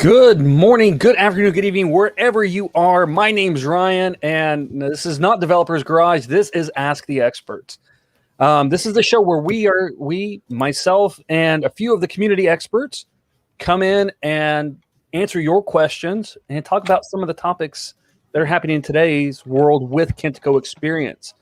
Good morning, good afternoon, good evening, wherever you are. My name's Ryan, and this is not Developers Garage. This is Ask the Experts. This is the show where myself, and a few of the community experts come in and answer your questions and talk about some of the topics that are happening in today's world with Kentico experience.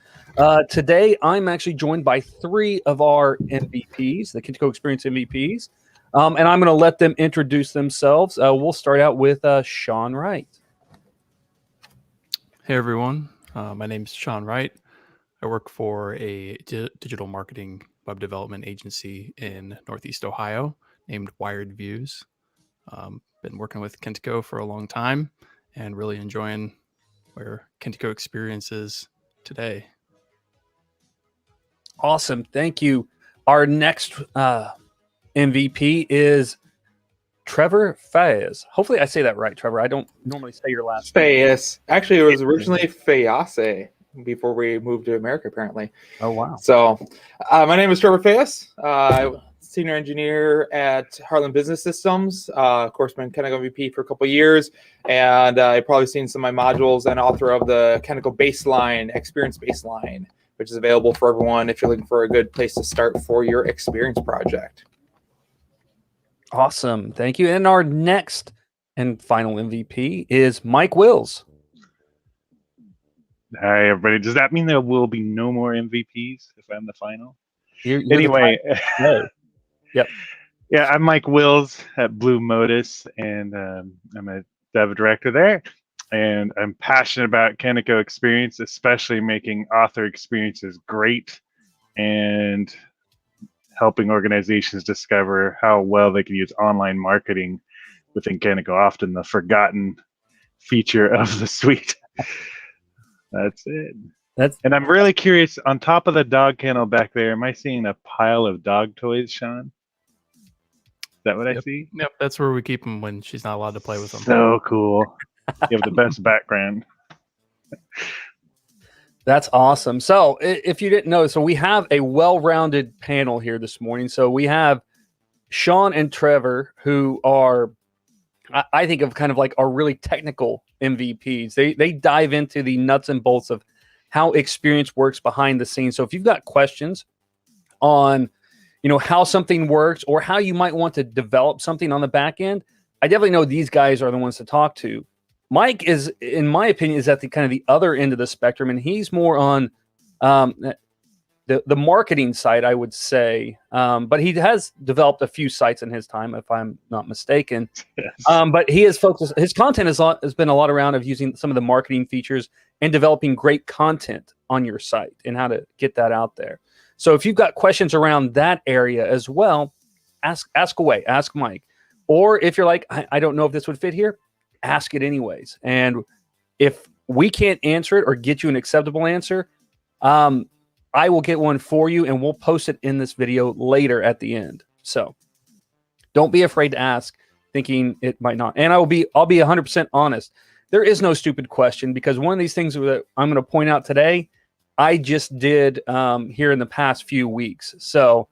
Today, I'm actually joined by three of our MVPs, the Kentico Experience MVPs. And I'm going to let them introduce themselves. We'll start out with Sean Wright. Hey, everyone. My name's Sean Wright. I work for a digital marketing web development agency in Northeast Ohio named Wired Views. Been working with Kentico for a long time and really enjoying where Kentico experience is today. Awesome. Thank you. Our next MVP is Trevor Fays. Hopefully I say that right, Trevor. I don't normally say your last name. Fays. Actually, it was originally Fayase before we moved to America, apparently. Oh, wow. So my name is Trevor Fays. Senior engineer at Harlan Business Systems. Of course, been Kentico MVP for a couple of years. And I've probably seen some of my modules, and author of the Kentico Baseline, Experience Baseline, which is available for everyone if you're looking for a good place to start for your experience project. Awesome. Thank you. And our next and final MVP is Mike Wills. Hi, everybody. Does that mean there will be no more MVPs if I'm the final? You're anyway, Yep. Yeah, I'm Mike Wills at Blue Modus, and I'm a dev director there. And I'm passionate about Kentico experience, especially making author experiences great and helping organizations discover how well they can use online marketing within Kentico, often the forgotten feature of the suite. That's it. And I'm really curious, on top of the dog kennel back there, am I seeing a pile of dog toys, Sean? Is that what I see? Yep, that's where we keep them when she's not allowed to play with them. So cool. You have the best background. That's awesome. So if you didn't know, so we have a well-rounded panel here this morning. So we have Sean and Trevor, who are, I think of kind of like our really technical MVPs. They dive into the nuts and bolts of how experience works behind the scenes. So if you've got questions on, how something works or how you might want to develop something on the back end, I definitely know these guys are the ones to talk to. Mike is, in my opinion, is at the kind of the other end of the spectrum, and he's more on the marketing side, I would say. But he has developed a few sites in his time, if I'm not mistaken. Yes. But he is focused. His content has been a lot around of using some of the marketing features and developing great content on your site and how to get that out there. So if you've got questions around that area as well, ask away. Ask Mike. Or if you're like, I don't know if this would fit here, ask it anyways. And if we can't answer it or get you an acceptable answer, I will get one for you and we'll post it in this video later at the end. So don't be afraid to ask, thinking it might not. And I'll be 100% honest. There is no stupid question, because one of these things that I'm going to point out today, I just did here in the past few weeks. So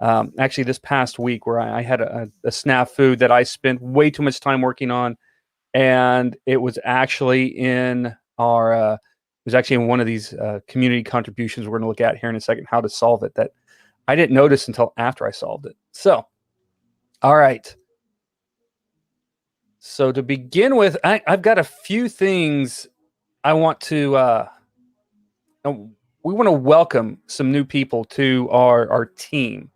actually this past week, where I had a snafu that I spent way too much time working on. And it was actually in our, one of these community contributions we're going to look at here in a second, how to solve it, that I didn't notice until after I solved it. So, all right. So to begin with, I've got a few things I want to, we want to welcome some new people to our team.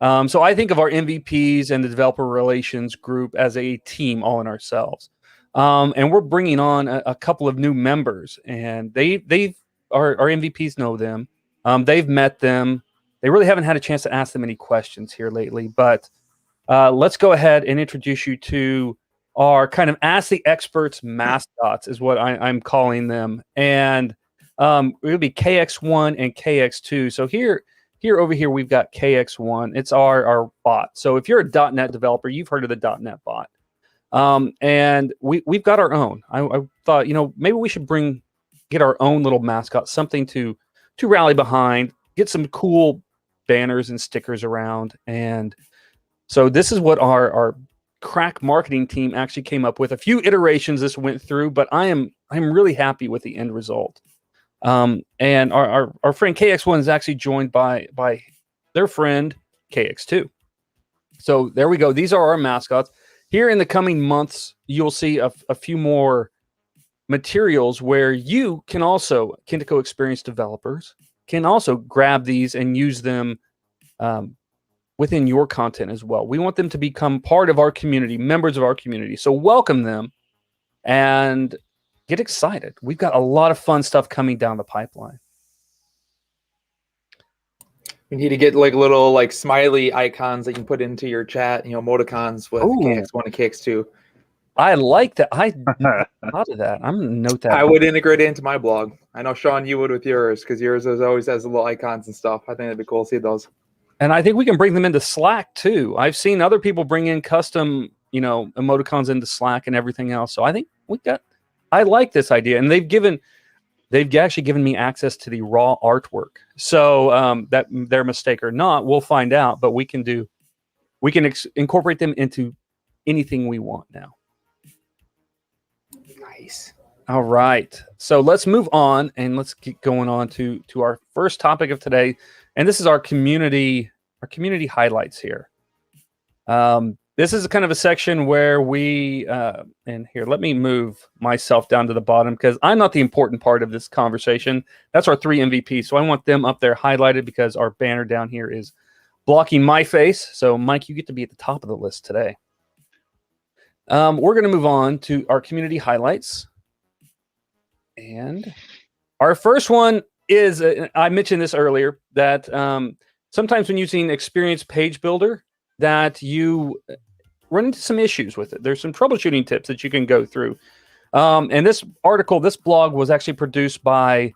So I think of our MVPs and the developer relations group as a team all in ourselves. And we're bringing on a couple of new members, and our MVPs know them. They've met them. They really haven't had a chance to ask them any questions here lately, but let's go ahead and introduce you to our kind of Ask the Experts mascots, is what I'm calling them. And it'll be KX1 and KX2. So over here, we've got KX1. It's our bot. So if you're a .NET developer, you've heard of the .NET bot. And we've got our own. I thought, maybe we should get our own little mascot, something to rally behind, get some cool banners and stickers around. And so this is what our crack marketing team actually came up with. A few iterations this went through, but I'm really happy with the end result. And our friend KX1 is actually joined by their friend KX2. So there we go. These are our mascots. Here in the coming months, you'll see a few more materials where you can also, Kentico Experience developers, can also grab these and use them within your content as well. We want them to become part of our community, members of our community. So welcome them. And get excited. We've got a lot of fun stuff coming down the pipeline. We need to get like little like smiley icons that you can put into your chat, emoticons with KX1 and KX2. I like that. I thought of that. I'm gonna note that. I would integrate it into my blog. I know, Sean, you would with yours, because yours always has the little icons and stuff. I think it'd be cool to see those. And I think we can bring them into Slack too. I've seen other people bring in custom, emoticons into Slack and everything else. So I think I like this idea, and they've actually given me access to the raw artwork. So that their mistake or not, we'll find out. But we can incorporate them into anything we want now. Nice. All right. So let's move on and let's get going on to our first topic of today. And this is our community highlights here. This is kind of a section where we, and here, let me move myself down to the bottom because I'm not the important part of this conversation. That's our 3 MVPs. So I want them up there highlighted because our banner down here is blocking my face. So Mike, you get to be at the top of the list today. We're going to move on to our community highlights. And our first one is, I mentioned this earlier, that sometimes when using Experience Page Builder, that you run into some issues with it. There's some troubleshooting tips that you can go through. And this blog was actually produced by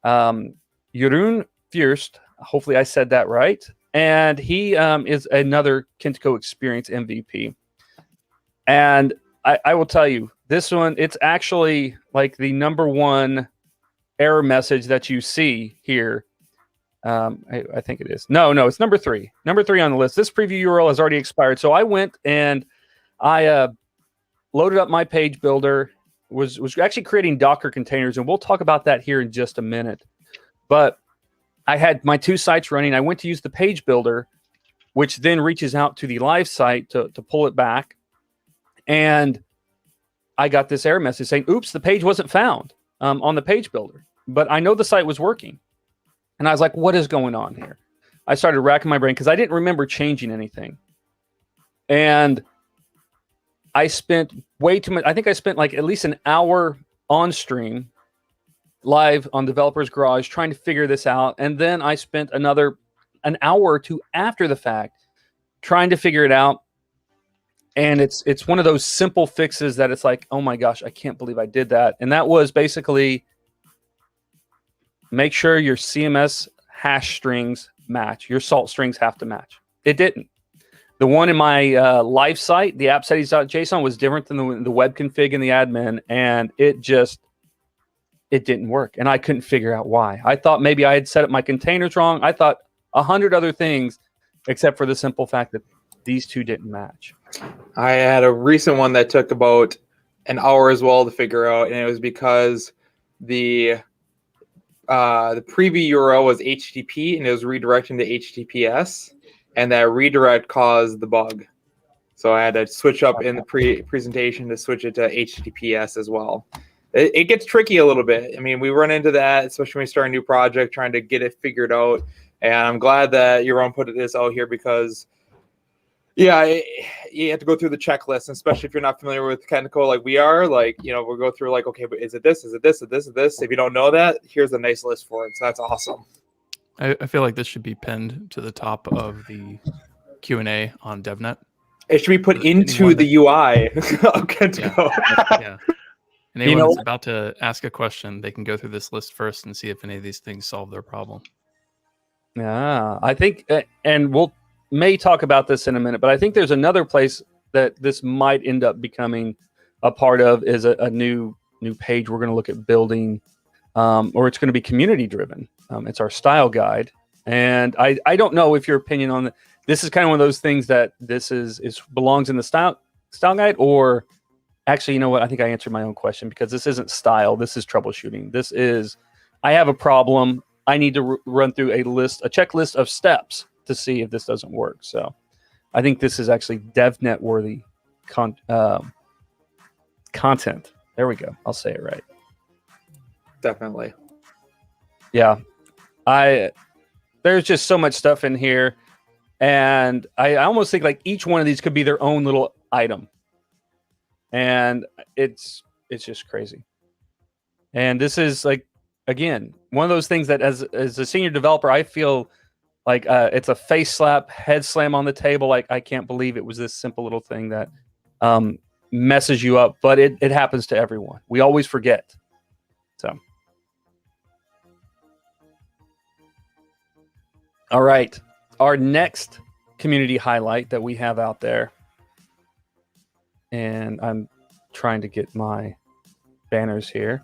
Jeroen Fürst. Hopefully I said that right. And he is another Kentico Experience MVP. And I will tell you, this one, it's actually like the number one error message that you see here. I think it is. No, it's number 3. Number 3 on the list. This preview URL has already expired. So I went and I loaded up my page builder, was actually creating Docker containers, and we'll talk about that here in just a minute. But I had my 2 sites running. I went to use the page builder, which then reaches out to the live site to pull it back. And I got this error message saying, oops, the page wasn't found on the page builder. But I know the site was working. And I was like, what is going on here? I started racking my brain because I didn't remember changing anything. And I spent way too much. I think I spent like at least an hour on stream live on Developers Garage trying to figure this out. And then I spent an hour or 2 after the fact trying to figure it out. And it's one of those simple fixes that it's like, oh my gosh, I can't believe I did that. And that was basically make sure your CMS hash strings match. Your salt strings have to match. It didn't. The one in my live site, the app settings.json, was different than the web config in the admin, and it didn't work. And I couldn't figure out why. I thought maybe I had set up my containers wrong. I thought 100 other things, except for the simple fact that these 2 didn't match. I had a recent one that took about an hour as well to figure out, and it was because the preview URL was HTTP and it was redirecting to HTTPS, and that redirect caused the bug. So I had to switch up in the presentation to switch it to HTTPS as well. It gets tricky a little bit. I mean, we run into that, especially when we start a new project, trying to get it figured out. And I'm glad that Jeroen put this out here because, yeah, you have to go through the checklist, especially if you're not familiar with Kentico like we are. Like, we'll go through like, okay, but is it this? Is it this? Is it this? Is this? If you don't know that, here's a nice list for it. So that's awesome. I feel like this should be pinned to the top of the Q&A on DevNet. It should be put into the UI of Kentico. Yeah. And anyone that's about to ask a question, they can go through this list first and see if any of these things solve their problem. Yeah, I think, and we'll may talk about this in a minute, but I think there's another place that this might end up becoming a part of is a new page we're going to look at building, or it's going to be community driven. It's our style guide, and I don't know if your opinion on this is kind of one of those things that this belongs in the style guide, or actually, you know what? I think I answered my own question because this isn't style. This is troubleshooting. This is I have a problem. I need to run through a checklist of steps to see if this doesn't work. So I think this is actually DevNet worthy content. There we go. I'll say it right. Definitely. Yeah. There's just so much stuff in here. And I almost think like each one of these could be their own little item. And it's just crazy. And this is like, again, one of those things that as a senior developer, I feel like it's a face slap, head slam on the table. Like, I can't believe it was this simple little thing that messes you up, but it happens to everyone. We always forget. So, all right. Our next community highlight that we have out there, and I'm trying to get my banners here.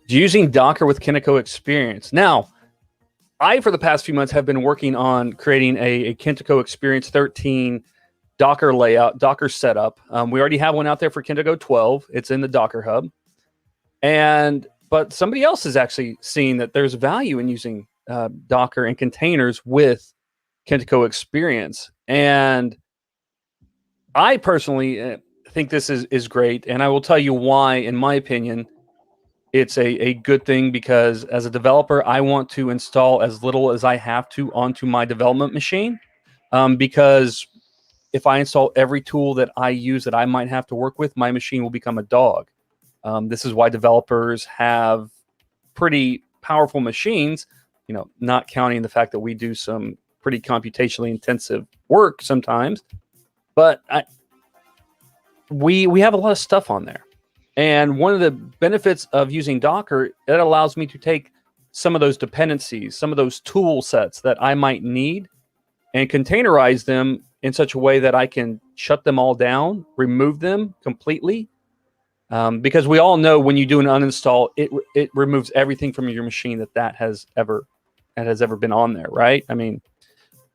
Using Docker with Kentico experience. Now, I, for the past few months, have been working on creating a Kentico Experience 13 Docker layout, Docker setup. We already have one out there for Kentico 12. It's in the Docker Hub. But somebody else has actually seen that there's value in using Docker and containers with Kentico Experience. And I personally think this is great. And I will tell you why, in my opinion, it's a good thing, because as a developer, I want to install as little as I have to onto my development machine, because if I install every tool that I use that I might have to work with, my machine will become a dog. This is why developers have pretty powerful machines, not counting the fact that we do some pretty computationally intensive work sometimes. But we have a lot of stuff on there. And one of the benefits of using Docker, it allows me to take some of those dependencies, some of those tool sets that I might need, and containerize them in such a way that I can shut them all down, remove them completely. Because we all know when you do an uninstall, it removes everything from your machine that has ever been on there, right? I mean,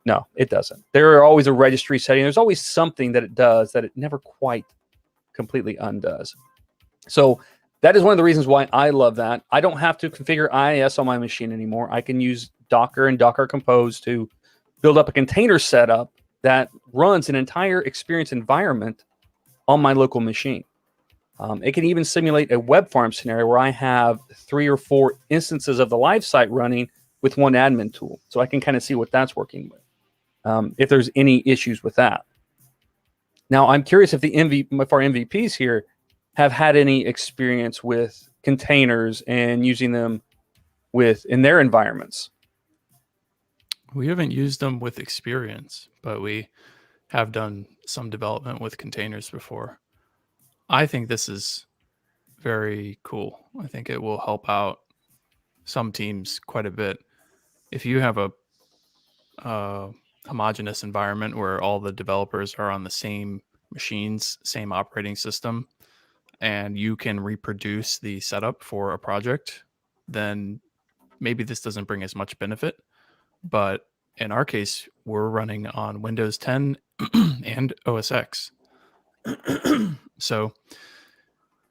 no, it doesn't. There are always a registry setting. There's always something that it does that it never quite completely undoes. So that is one of the reasons why I love that. I don't have to configure IIS on my machine anymore. I can use Docker and Docker Compose to build up a container setup that runs an entire experience environment on my local machine. It can even simulate a web farm scenario where I have 3 or 4 instances of the live site running with one admin tool. So I can kind of see what that's working with, if there's any issues with that. Now, I'm curious if if our MVPs here have had any experience with containers and using them in their environments. We haven't used them with experience, but we have done some development with containers before. I think this is very cool. I think it will help out some teams quite a bit. If you have a homogeneous environment where all the developers are on the same machines, same operating system, and you can reproduce the setup for a project, then maybe this doesn't bring as much benefit. But in our case, we're running on Windows 10 and OS X. So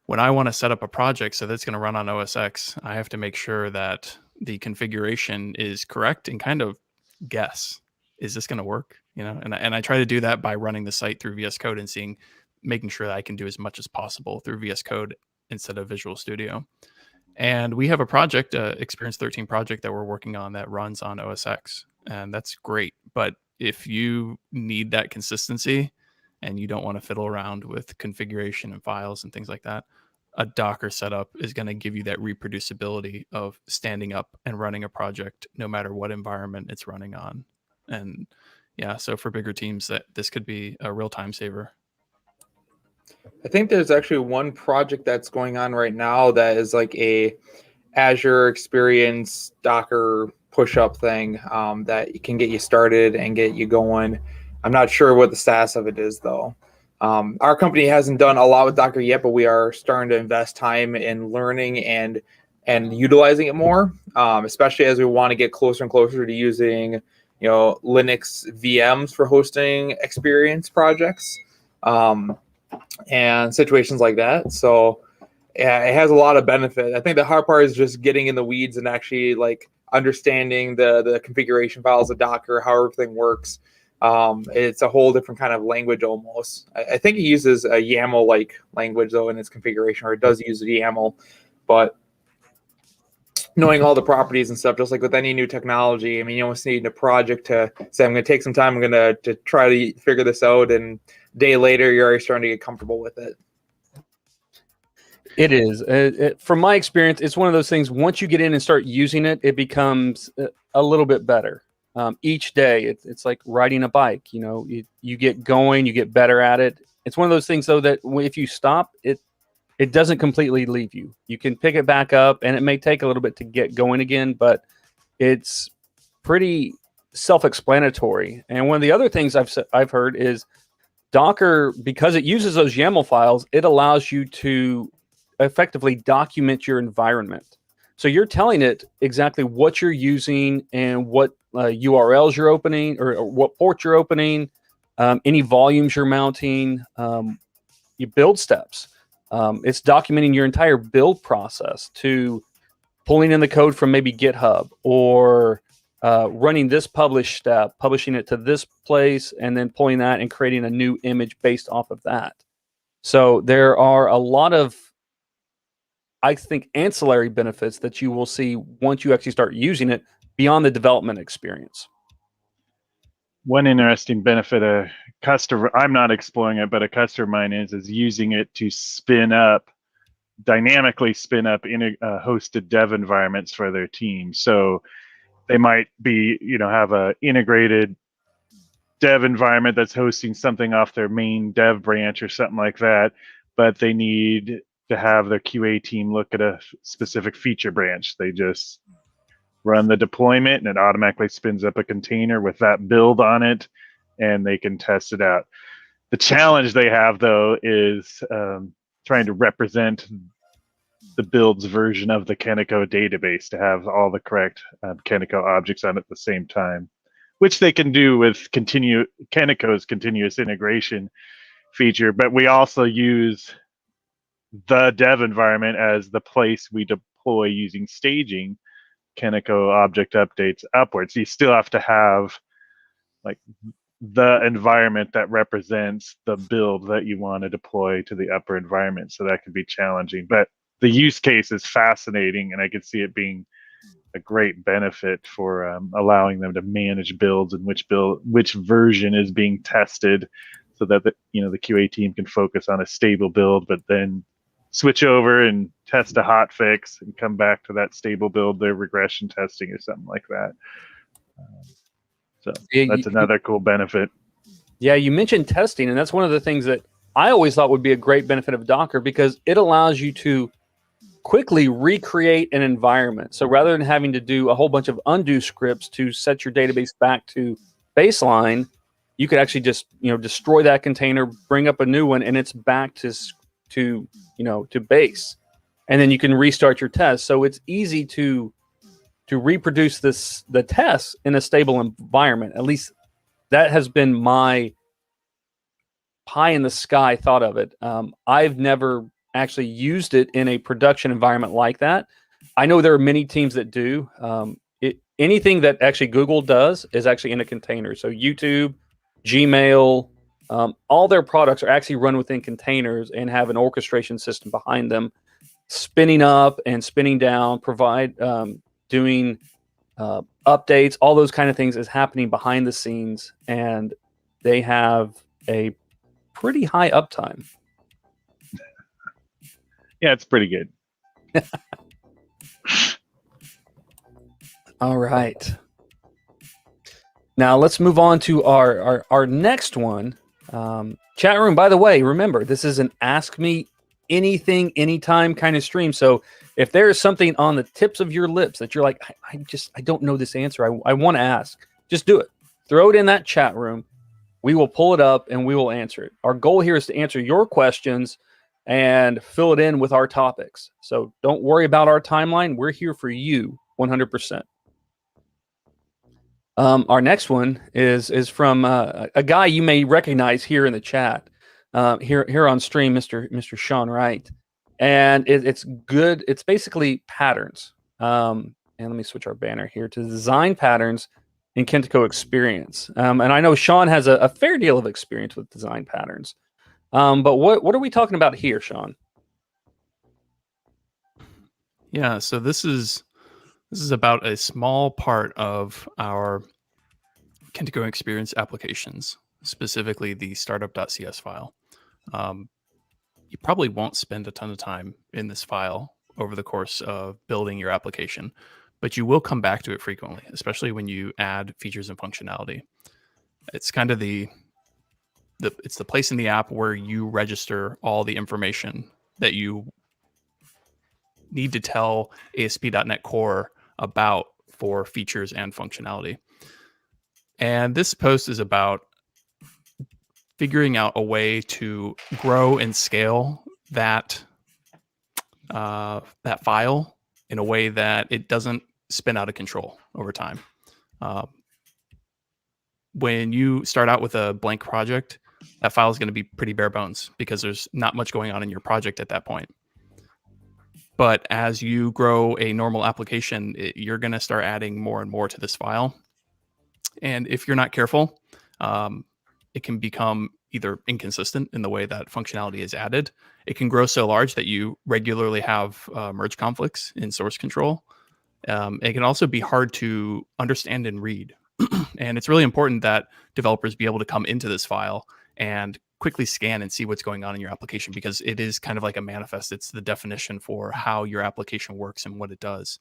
when I want to set up a project so that's going to run on OS X, I have to make sure that the configuration is correct and kind of guess, is this going to work? And I try to do that by running the site through VS Code and making sure that I can do as much as possible through VS Code instead of Visual Studio. And we have a project, Experience 13 project that we're working on that runs on OS X, and that's great. But if you need that consistency and you don't want to fiddle around with configuration and files and things like that, a Docker setup is going to give you that reproducibility of standing up and running a project no matter what environment it's running on. And yeah, so for bigger teams, this could be a real time saver. I think there's actually one project that's going on right now that is like a Azure Experience Docker push-up thing that can get you started and get you going. I'm not sure what the status of it is, though. Our company hasn't done a lot with Docker yet, but we are starting to invest time in learning and utilizing it more, especially as we want to get closer and closer to using Linux VMs for hosting experience projects. And situations like that. So yeah, it has a lot of benefit. I think the hard part is just getting in the weeds and actually like understanding the configuration files of Docker, how everything works. It's a whole different kind of language almost. I think it uses a YAML like language though in its configuration, or it does use a YAML, but knowing all the properties and stuff, just like with any new technology, I mean, you almost need a project to say, I'm going to take some time, I'm going to try to figure this out, and a day later, you're already starting to get comfortable with it. It is. From my experience, it's one of those things. Once you get in and start using it, it becomes a little bit better. Each day, it's like riding a bike. You know, you get going, you get better at it. It's one of those things, though, that if you stop, it doesn't completely leave you. You can pick it back up, and it may take a little bit to get going again, but it's pretty self-explanatory. And one of the other things I've heard is Docker, because it uses those YAML files, it allows you to effectively document your environment. So you're telling it exactly what you're using and what URLs you're opening, or what port you're opening, any volumes you're mounting, your build steps. It's documenting your entire build process, to pulling in the code from maybe GitHub, or running this publish step, publishing it to this place, and then pulling that and creating a new image based off of that. So there are a lot of, I think, ancillary benefits that you will see once you actually start using it beyond the development experience. One interesting benefit a customer, I'm not exploring it, but a customer of mine is using it to dynamically spin up in hosted dev environments for their team. So they might be, have a integrated dev environment that's hosting something off their main dev branch or something like that, but they need to have their QA team look at a specific feature branch. They just run the deployment, and it automatically spins up a container with that build on it, and they can test it out. The challenge they have, though, is trying to represent the build's version of the Kentico database to have all the correct Kentico objects on at the same time, which they can do with Kentico's continuous integration feature. But we also use the dev environment as the place we deploy using staging Kentico object updates upwards. You still have to have like the environment that represents the build that you want to deploy to the upper environment. So that can be challenging, but the use case is fascinating, and I could see it being a great benefit for allowing them to manage builds and which version is being tested, so that the QA team can focus on a stable build, but then switch over and test a hot fix and come back to that stable build, their regression testing or something like that. So that's another cool benefit. Yeah, you mentioned testing, and that's one of the things that I always thought would be a great benefit of Docker, because it allows you to quickly recreate an environment. So rather than having to do a whole bunch of undo scripts to set your database back to baseline, you could actually just destroy that container, bring up a new one, and it's back to base, and then you can restart your test. So it's easy to reproduce the tests in a stable environment. At least that has been my pie in the sky thought of it. I've never actually used it in a production environment like that. I know there are many teams that do. Anything that actually Google does is actually in a container. So YouTube, Gmail, all their products are actually run within containers and have an orchestration system behind them, spinning up and spinning down, doing updates, all those kind of things is happening behind the scenes, and they have a pretty high uptime. Yeah, it's pretty good. All right. Now let's move on to our next one. Chat room, by the way, remember, this is an Ask Me Anything, Anytime kind of stream. So if there is something on the tips of your lips that you're like, I don't know this answer, I want to ask, just do it. Throw it in that chat room. We will pull it up and we will answer it. Our goal here is to answer your questions and fill it in with our topics. So don't worry about our timeline. We're here for you 100%. Our next one is from a guy you may recognize here in the chat, here on stream, Mr. Sean Wright, and it's good. It's basically patterns. And let me switch our banner here to design patterns in Kentico experience. And I know Sean has a fair deal of experience with design patterns. But what are we talking about here, Sean? Yeah, so this is about a small part of our Kentico experience applications, specifically the startup.cs file. you probably won't spend a ton of time in this file over the course of building your application, but you will come back to it frequently, especially when you add features and functionality. It's kind of it's the place in the app where you register all the information that you need to tell ASP.NET Core about for features and functionality. And this post is about figuring out a way to grow and scale that that file in a way that it doesn't spin out of control over time. When you start out with a blank project, that file is going to be pretty bare bones because there's not much going on in your project at that point. But as you grow a normal application, you're going to start adding more and more to this file. And if you're not careful, it can become either inconsistent in the way that functionality is added. It can grow so large that you regularly have merge conflicts in source control. It can also be hard to understand and read. And it's really important that developers be able to come into this file and quickly scan and see what's going on in your application, because it is kind of like a manifest. It's the definition for how your application works and what it does.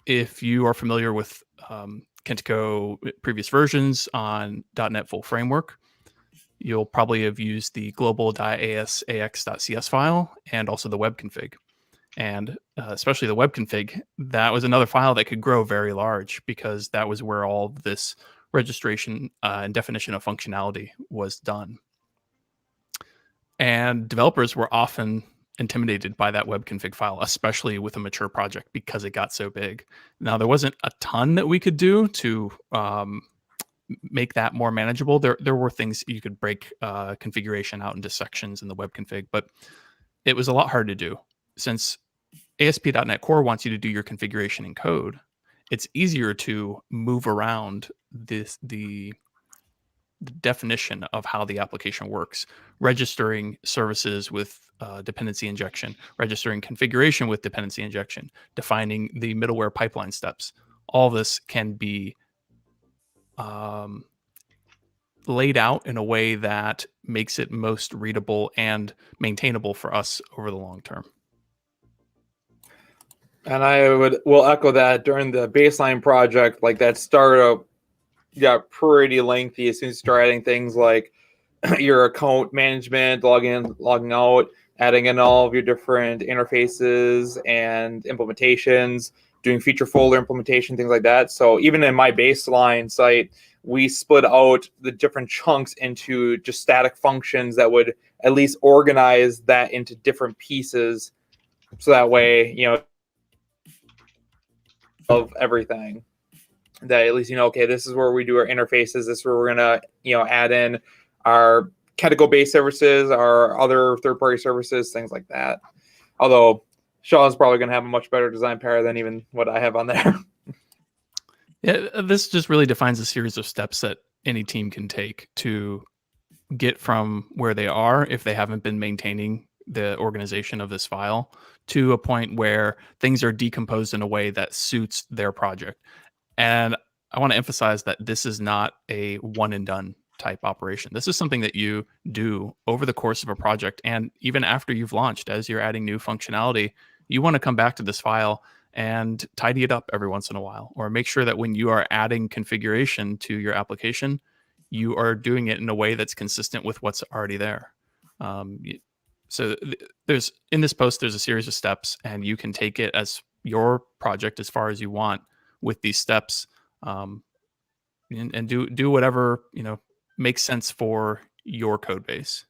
If you are familiar with Kentico previous versions on .NET Full Framework, you'll probably have used the global.asax.cs file and also the web config. And especially the web config, that was another file that could grow very large because that was where all this registration and definition of functionality was done. And developers were often intimidated by that web config file, especially with a mature project, because it got so big. Now, there wasn't a ton that we could do to make that more manageable. There were things you could break configuration out into sections in the web config, but it was a lot hard to do. Since ASP.NET Core wants you to do your configuration in code, it's easier to move around the definition of how the application works, registering services with dependency injection, registering configuration with dependency injection, defining the middleware pipeline steps. All this can be laid out in a way that makes it most readable and maintainable for us over the long term. And will echo that during the baseline project, like that startup got pretty lengthy as soon as you start adding things like your account management, logging out, adding in all of your different interfaces and implementations, doing feature folder implementation, things like that. So even in my baseline site, we split out the different chunks into just static functions that would at least organize that into different pieces. So that way, of everything, that at least okay, this is where we do our interfaces, this is where we're gonna add in our Kentico based services, our other third-party services, things like that. Although Sean's probably gonna have a much better design pair than even what I have on there. Yeah, this just really defines a series of steps that any team can take to get from where they are, if they haven't been maintaining the organization of this file, to a point where things are decomposed in a way that suits their project. And I want to emphasize that this is not a one and done type operation. This is something that you do over the course of a project. And even after you've launched, as you're adding new functionality, you want to come back to this file and tidy it up every once in a while, or make sure that when you are adding configuration to your application, you are doing it in a way that's consistent with what's already there. So there's, in this post, there's a series of steps, and you can take it as your project as far as you want with these steps, and do whatever makes sense for your code base.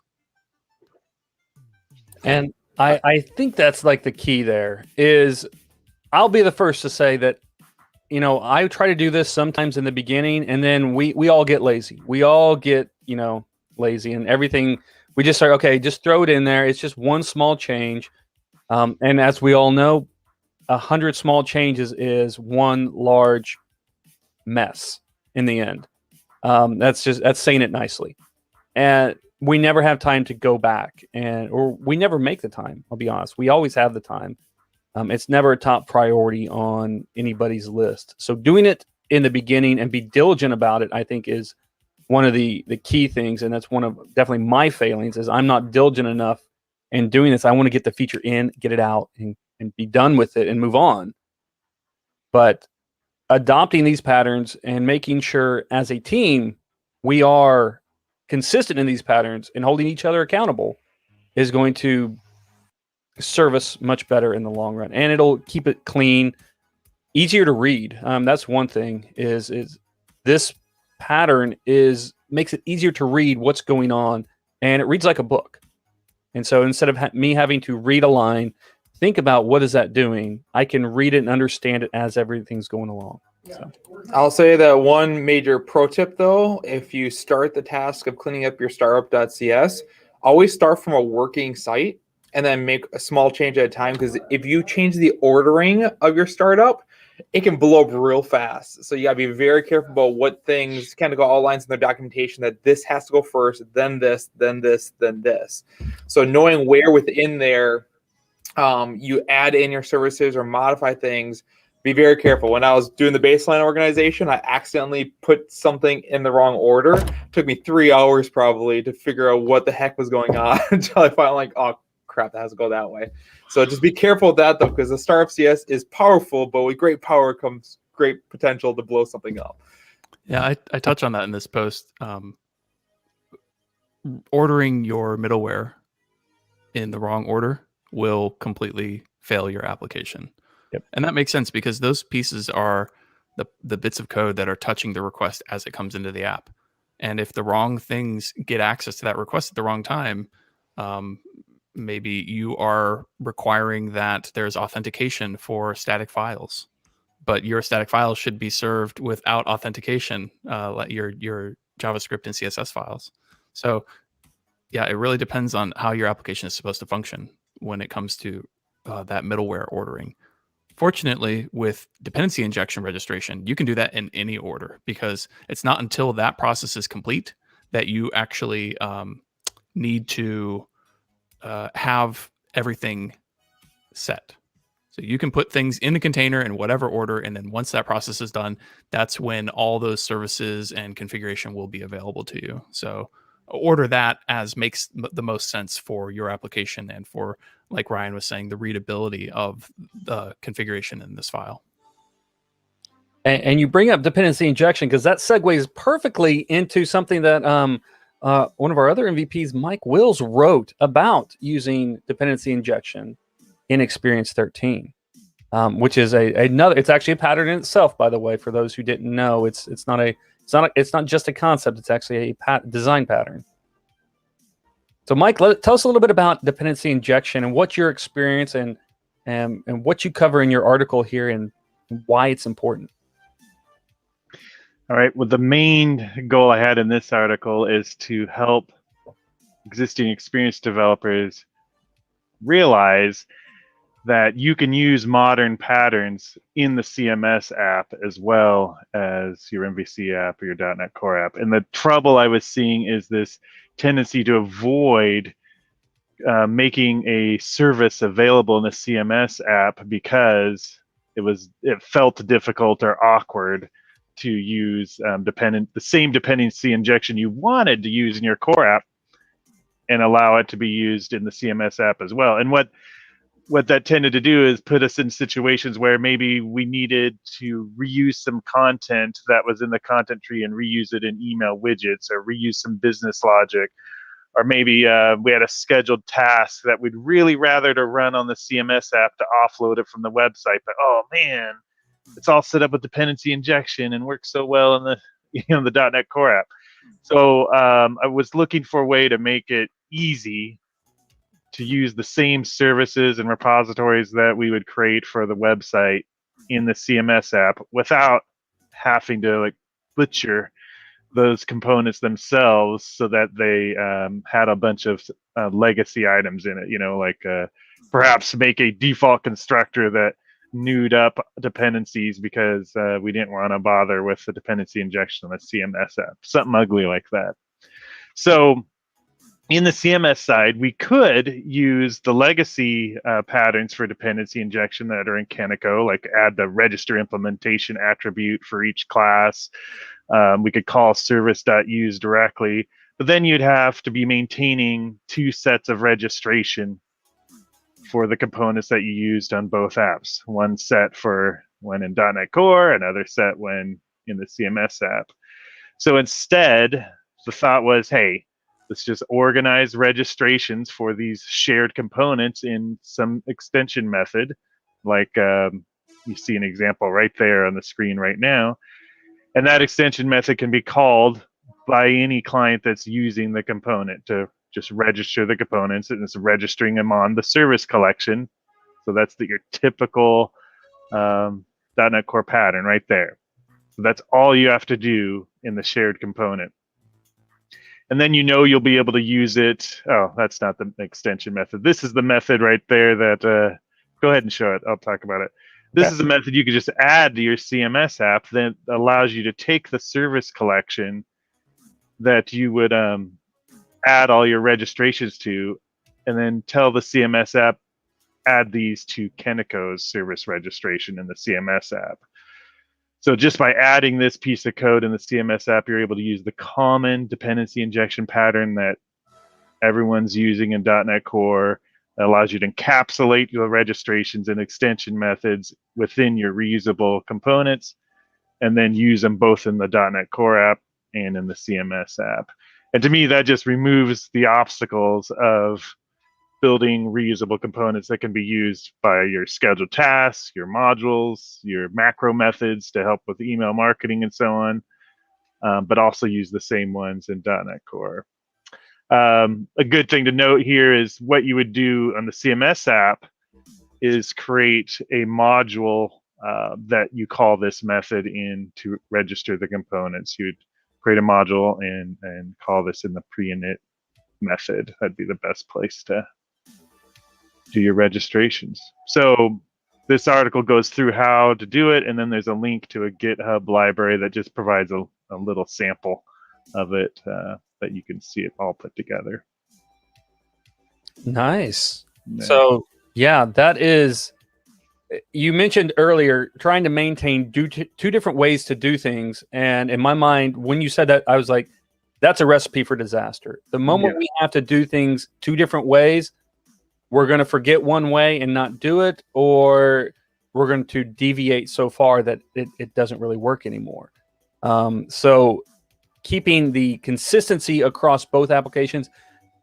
And I think that's like the key there is, I'll be the first to say that, I try to do this sometimes in the beginning, and then we all get lazy. We all get, lazy, and everything. We just start, okay, just throw it in there. It's just one small change. And as we all know, 100 small changes is one large mess in the end. That's saying it nicely. And we never have time to go back, or we never make the time. I'll be honest. We always have the time. It's never a top priority on anybody's list. So doing it in the beginning and be diligent about it, I think, is one of the key things, and that's one of definitely my failings, is I'm not diligent enough in doing this. I want to get the feature in, get it out, and be done with it and move on. But adopting these patterns and making sure as a team we are consistent in these patterns and holding each other accountable is going to serve us much better in the long run, and it'll keep it clean, easier to read. That's one thing. Is this pattern makes it easier to read what's going on, and it reads like a book. And so instead of me having to read a line, think about what is that doing, I can read it and understand it as everything's going along. So. I'll say that one major pro tip, though, if you start the task of cleaning up your startup.cs, always start from a working site and then make a small change at a time. Because if you change the ordering of your startup, it can blow up real fast. So you got to be very careful about what things kind of go all lines in their documentation, that this has to go first, then this, then this, then this. So knowing where within there you add in your services or modify things, be very careful. When I was doing the baseline organization, I accidentally put something in the wrong order. It took me 3 hours probably to figure out what the heck was going on until I finally like, oh crap, that has to go that way. So just be careful with that, though, because the startup CS is powerful, but with great power comes great potential to blow something up. Yeah, I touch on that in this post. Ordering your middleware in the wrong order will completely fail your application. Yep. And that makes sense because those pieces are the bits of code that are touching the request as it comes into the app. And if the wrong things get access to that request at the wrong time, maybe you are requiring that there's authentication for static files, but your static files should be served without authentication, like your JavaScript and CSS files. So yeah, it really depends on how your application is supposed to function when it comes to that middleware ordering. Fortunately, with dependency injection registration, you can do that in any order, because it's not until that process is complete that you actually need to have everything set. So you can put things in the container in whatever order, and then once that process is done, that's when all those services and configuration will be available to you. So order that as makes the most sense for your application and for, like Ryan was saying, the readability of the configuration in this file. And you bring up dependency injection because that segues perfectly into something that one of our other MVPs, Mike Wills, wrote about using dependency injection in Experience 13, which is another. It's actually a pattern in itself, by the way. For those who didn't know, it's not just a concept. It's actually a design pattern. So, Mike, tell us a little bit about dependency injection and what your experience and what you cover in your article here and why it's important. All right. Well, the main goal I had in this article is to help existing experienced developers realize that you can use modern patterns in the CMS app as well as your MVC app or your .NET Core app. And the trouble I was seeing is this tendency to avoid making a service available in the CMS app because it felt difficult or awkward to use the same dependency injection you wanted to use in your core app and allow it to be used in the CMS app as well. And what that tended to do is put us in situations where maybe we needed to reuse some content that was in the content tree and reuse it in email widgets, or reuse some business logic, or maybe we had a scheduled task that we'd really rather to run on the CMS app to offload it from the website. But oh man, it's all set up with dependency injection and works so well in the .NET Core app. So I was looking for a way to make it easy to use the same services and repositories that we would create for the website in the CMS app without having to butcher those components themselves so that they had a bunch of legacy items in it, perhaps make a default constructor that newed up dependencies because we didn't want to bother with the dependency injection on the CMS app, something ugly like that. So in the CMS side, we could use the legacy patterns for dependency injection that are in Kentico, like add the register implementation attribute for each class. We could call service.use directly, but then you'd have to be maintaining 2 sets of registration for the components that you used on both apps. One set for when in .NET Core, another set when in the CMS app. So instead, the thought was, hey, let's just organize registrations for these shared components in some extension method, like you see an example right there on the screen right now. And that extension method can be called by any client that's using the component to just register the components, and it's registering them on the service collection. So that's your typical .NET Core pattern right there. So that's all you have to do in the shared component. And then you'll be able to use it. Oh, that's not the extension method. This is the method right there that, go ahead and show it. I'll talk about it. This is a method you could just add to your CMS app that allows you to take the service collection that you would add all your registrations to, and then tell the CMS app, add these to Kentico's service registration in the CMS app. So just by adding this piece of code in the CMS app, you're able to use the common dependency injection pattern that everyone's using in .NET Core. That allows you to encapsulate your registrations and extension methods within your reusable components, and then use them both in the .NET Core app and in the CMS app. And to me, that just removes the obstacles of building reusable components that can be used by your scheduled tasks, your modules, your macro methods to help with email marketing and so on, but also use the same ones in .NET Core. A good thing to note here is what you would do on the CMS app is create a module that you call this method in to register the components. You'd create a module and call this in the pre-init method. That'd be the best place to do your registrations. So this article goes through how to do it, and then there's a link to a GitHub library that just provides a little sample of it that you can see it all put together. Nice. So yeah, that is, you mentioned earlier trying to maintain two different ways to do things. And in my mind, when you said that, I was like, that's a recipe for disaster. The moment we have to do things 2 different ways, we're going to forget one way and not do it, or we're going to deviate so far that it doesn't really work anymore. So keeping the consistency across both applications,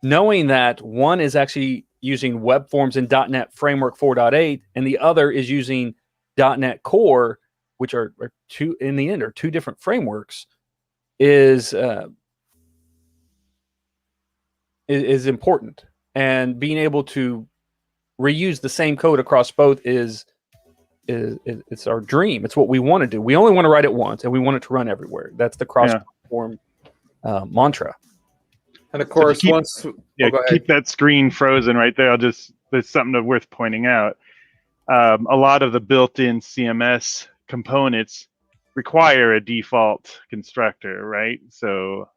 knowing that one is actually using web forms in .NET Framework 4.8 and the other is using .NET Core, which are two, in the end, are 2 different frameworks, is important. And being able to reuse the same code across both is it's our dream. It's what we want to do. We only want to write it once, and we want it to run everywhere. That's the cross-platform mantra. And of course, keep that screen frozen right there. There's something worth pointing out. A lot of the built-in CMS components require a default constructor, right? So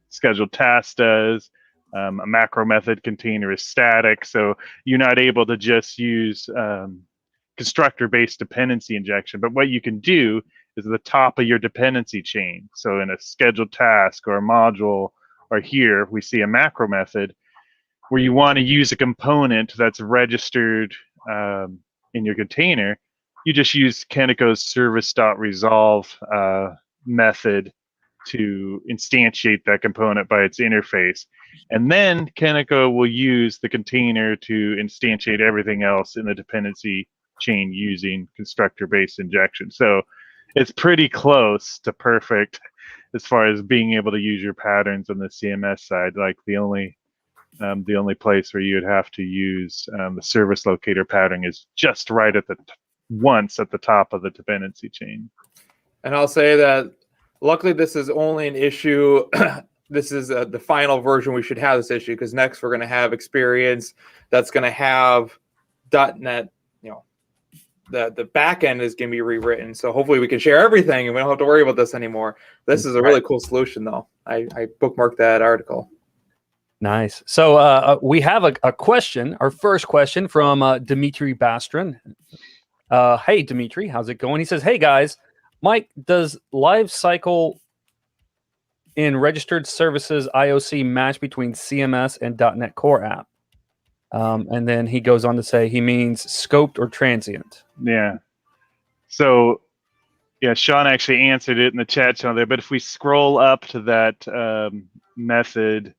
scheduled task does. A macro method container is static, so you're not able to just use constructor-based dependency injection. But what you can do is at the top of your dependency chain. So in a scheduled task or a module, or here we see a macro method where you want to use a component that's registered in your container. You just use Kentico's service.resolve method to instantiate that component by its interface. And then Kentico will use the container to instantiate everything else in the dependency chain using constructor-based injection. So it's pretty close to perfect as far as being able to use your patterns on the CMS side. Like the only place where you would have to use the service locator pattern is just right at once at the top of the dependency chain. And I'll say that luckily this is only an issue. This is the final version. We should have this issue because next we're going to have experience that's going to have .NET. The back end is going to be rewritten. So hopefully we can share everything and we don't have to worry about this anymore. This is a really cool solution, though. I bookmarked that article. Nice. So we have a question, our first question from Dimitri Bastrin. Hey, Dimitri, how's it going? He says, hey, guys, Mike, does life cycle in registered services IOC match between CMS and .NET Core app? And then he goes on to say he means scoped or transient. Yeah. So, yeah, Sean actually answered it in the chat channel there. But if we scroll up to that method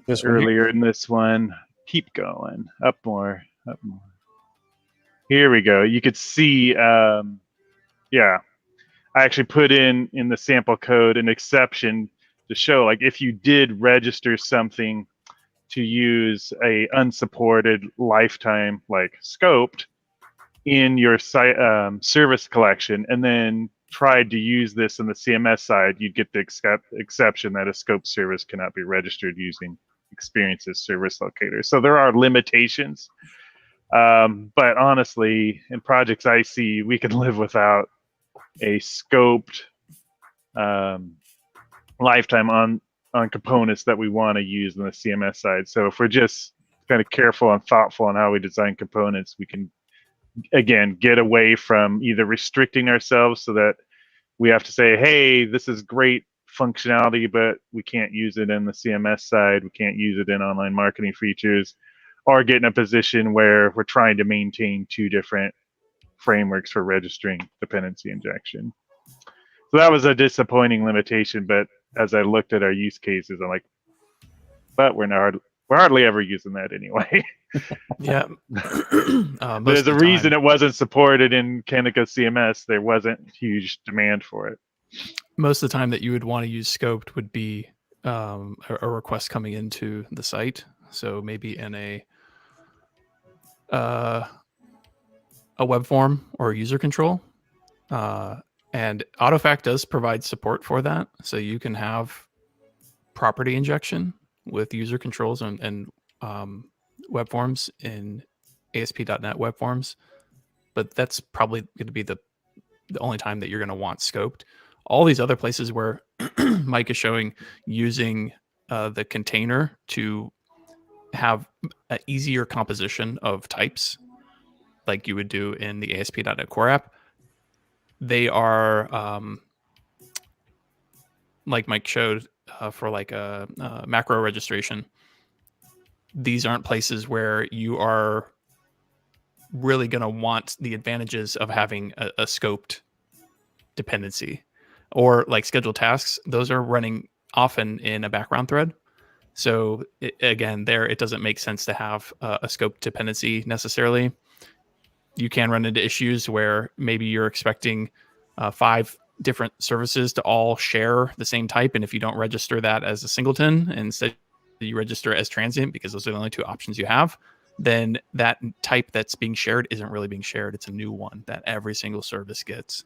This one here? earlier in this one, keep going. Up more. Here we go. You could see, yeah, I actually put in the sample code an exception to show, like, if you did register something to use a unsupported lifetime, like scoped, in your service collection, and then tried to use this on the CMS side, you'd get the exception that a scoped service cannot be registered using Experiences service locator. So there are limitations. But honestly, in projects I see, we can live without a scoped lifetime on components that we want to use on the CMS side. So if we're just kind of careful and thoughtful on how we design components, we can, again, get away from either restricting ourselves so that we have to say, hey, this is great functionality, but we can't use it in the CMS side. We can't use it in online marketing features, or get in a position where we're trying to maintain two different frameworks for registering dependency injection. So that was a disappointing limitation, but as I looked at our use cases, I'm like, but we're hardly ever using that anyway. Yeah. There's a reason it wasn't supported in Kentico CMS. There wasn't huge demand for it. Most of the time that you would want to use scoped would be a request coming into the site. So maybe in a web form or user control. And AutoFact does provide support for that. So you can have property injection with user controls and web forms in ASP.NET web forms. But that's probably going to be the only time that you're going to want scoped. All these other places where Mike is showing using the container to have an easier composition of types like you would do in the ASP.NET Core app, they are, like Mike showed, for like a macro registration. These aren't places where you are really going to want the advantages of having a scoped dependency. Or like scheduled tasks, those are running often in a background thread. So again, there it doesn't make sense to have a scoped dependency necessarily. You can run into issues where maybe you're expecting 5 different services to all share the same type. And if you don't register that as a singleton, and instead you register as transient because those are the only 2 options you have, then that type that's being shared isn't really being shared. It's a new one that every single service gets.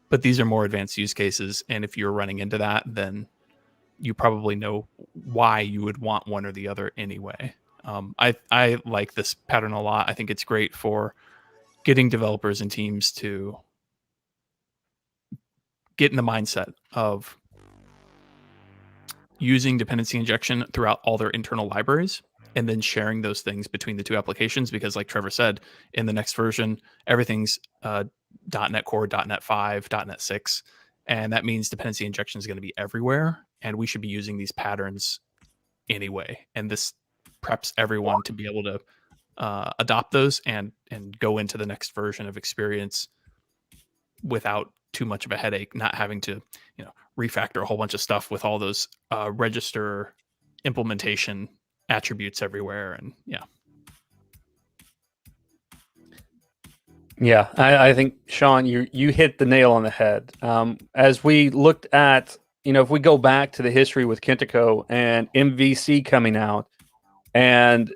But these are more advanced use cases. And if you're running into that, then you probably know why you would want one or the other anyway. I like this pattern a lot. I think it's great for getting developers and teams to get in the mindset of using dependency injection throughout all their internal libraries and then sharing those things between the 2 applications. Because like Trevor said, in the next version, everything's .NET Core, .NET 5, .NET 6. And that means dependency injection is going to be everywhere. And we should be using these patterns anyway. And this preps everyone to be able to adopt those and go into the next version of Experience without too much of a headache, not having to, refactor a whole bunch of stuff with all those register implementation attributes everywhere. And Yeah, I think, Sean, you hit the nail on the head. As we looked at, if we go back to the history with Kentico and MVC coming out, and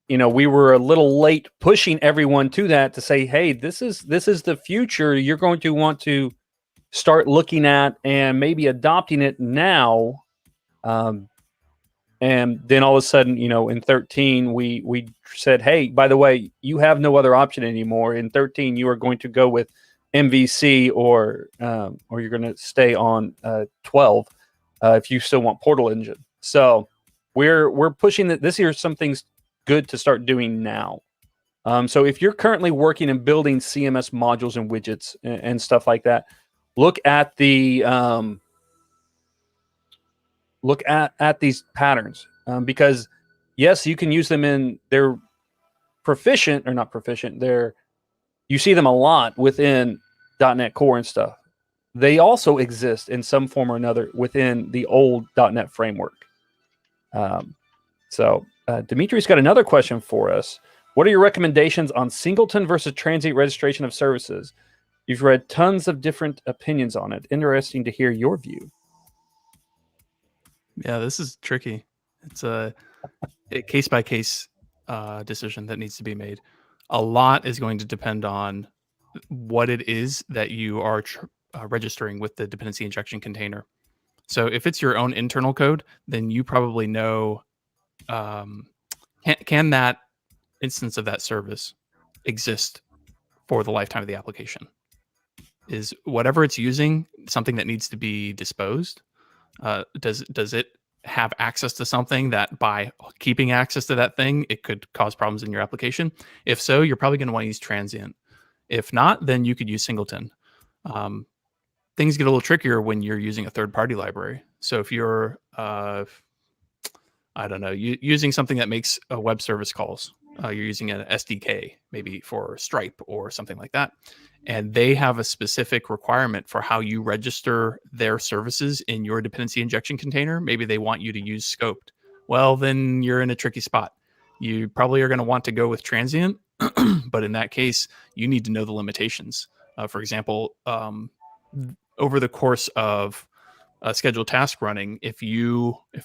we were a little late pushing everyone to that, to say, hey, this is the future. You're going to want to start looking at and maybe adopting it now. And then all of a sudden, in 13, we said, hey, by the way, you have no other option anymore. In 13, you are going to go with MVC or you're going to stay on 12 if you still want Portal Engine. So we're pushing that this year. Some things good to start doing now. So if you're currently working and building CMS modules and widgets and stuff like that, look at the look at these patterns, because yes, you can use them in they're proficient or not proficient. You see them a lot within .NET Core and stuff. They also exist in some form or another within the old .NET framework. So Dimitri's got another question for us. What are your recommendations on Singleton versus transient registration of services? You've read tons of different opinions on it. Interesting to hear your view. Yeah, this is tricky. It's a case-by-case decision that needs to be made. A lot is going to depend on what it is that you are registering with the dependency injection container. So if it's your own internal code, then you probably know, can that instance of that service exist for the lifetime of the application? Is whatever it's using something that needs to be disposed? Does it have access to something that by keeping access to that thing, it could cause problems in your application? If so, you're probably going to want to use transient. If not, then you could use Singleton. Things get a little trickier when you're using a third-party library. So if you're, I don't know, using something that makes a web service calls, you're using an SDK maybe for Stripe or something like that, and they have a specific requirement for how you register their services in your dependency injection container. Maybe they want you to use scoped. Well, then you're in a tricky spot. You probably are going to want to go with transient, but in that case, you need to know the limitations. For example, over the course of a scheduled task running, if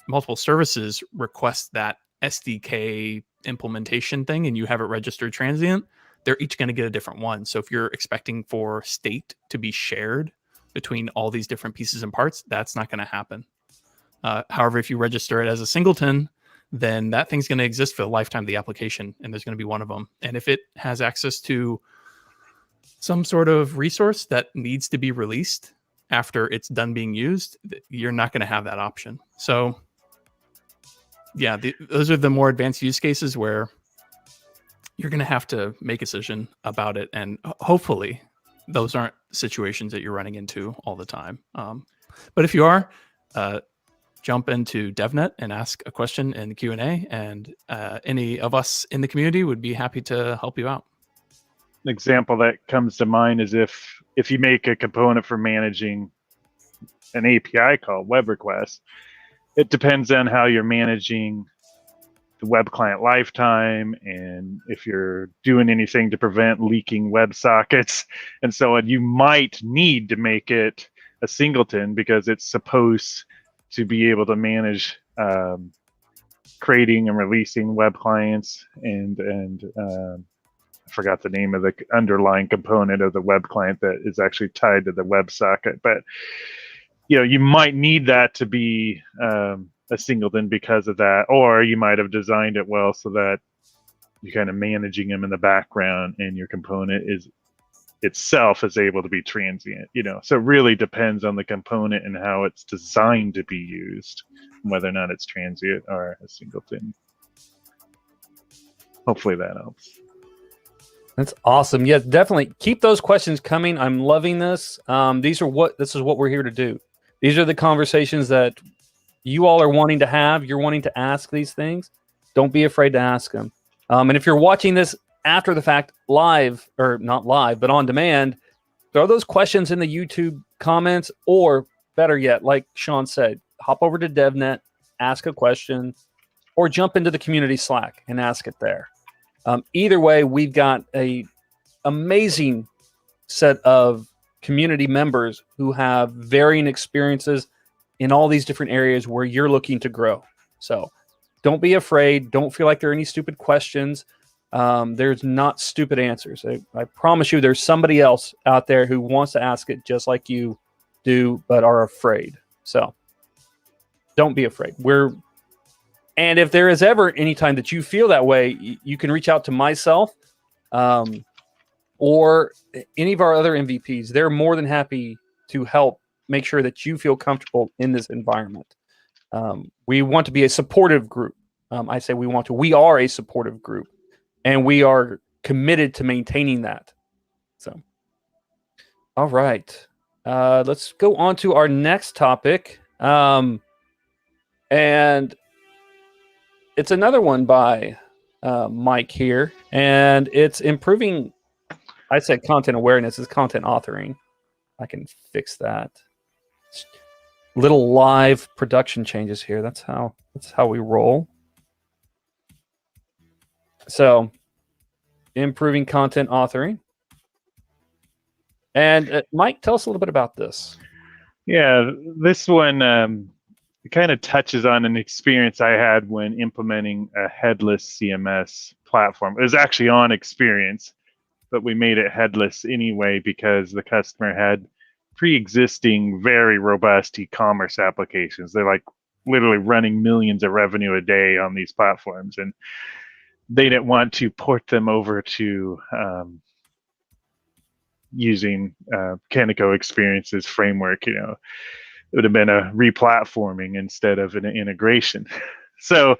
multiple services request that SDK implementation thing and you have it registered transient, they're each going to get a different one. So if you're expecting for state to be shared between all these different pieces and parts, that's not going to happen. However, if you register it as a singleton, then that thing's going to exist for the lifetime of the application, and there's going to be one of them. And if it has access to some sort of resource that needs to be released after it's done being used, you're not going to have that option. So yeah, those are the more advanced use cases where you're going to have to make a decision about it. And hopefully those aren't situations that you're running into all the time. But if you are, jump into DevNet and ask a question in the Q&A, and any of us in the community would be happy to help you out. An example that comes to mind is if you make a component for managing an API call, web requests, it depends on how you're managing the web client lifetime, and if you're doing anything to prevent leaking web sockets and so on. You might need to make it a singleton because it's supposed to be able to manage creating and releasing web clients, and I forgot the name of the underlying component of the web client that is actually tied to the web socket. But you might need that to be a singleton because of that, or you might have designed it well so that you're kind of managing them in the background, and your component itself is able to be transient. So it really depends on the component and how it's designed to be used, whether or not it's transient or a singleton. Hopefully that helps. That's awesome. Yeah, definitely keep those questions coming. I'm loving this. This is what we're here to do. These are the conversations that you all are wanting to have. You're wanting to ask these things. Don't be afraid to ask them. And if you're watching this after the fact, live, or not live, but on demand, throw those questions in the YouTube comments, or better yet, like Sean said, hop over to DevNet, ask a question, or jump into the community Slack and ask it there. Either way, we've got a amazing set of community members who have varying experiences in all these different areas where you're looking to grow. So don't be afraid. Don't feel like there are any stupid questions. There's not stupid answers. I promise you there's somebody else out there who wants to ask it just like you do, but are afraid. So don't be afraid. And if there is ever any time that you feel that way, you can reach out to myself or any of our other MVPs. They're more than happy to help make sure that you feel comfortable in this environment. We want to be a supportive group. I say we are a supportive group, and we are committed to maintaining that. So, all right. Let's go on to our next topic. And it's another one by Mike here, and it's improving. I said content awareness is content authoring. I can fix that. Little live production changes here. That's how we roll. So, improving content authoring. And Mike, tell us a little bit about this. Yeah, this one kind of touches on an experience I had when implementing a headless CMS platform. It was actually on Experience, but we made it headless anyway because the customer had pre-existing, very robust e-commerce applications. They're like literally running millions of revenue a day on these platforms, and they didn't want to port them over to using Kentico Experience's framework. You know, it would have been a replatforming instead of an integration. So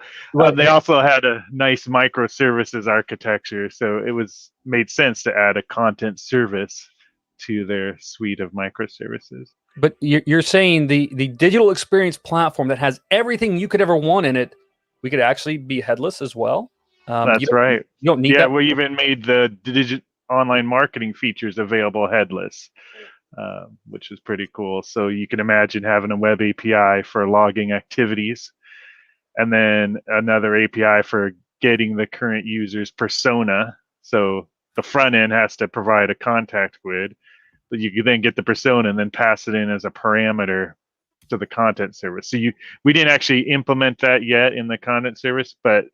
they also had a nice microservices architecture, so it was made sense to add a content service to their suite of microservices. But you're saying the digital experience platform that has everything you could ever want in it, we could actually be headless as well? That's right. You don't need that. Yeah, we even made the online marketing features available headless, which is pretty cool. So you can imagine having a web API for logging activities, and then another API for getting the current user's persona. So the front end has to provide a contact grid, but you can then get the persona and then pass it in as a parameter to the content service. So we didn't actually implement that yet in the content service, but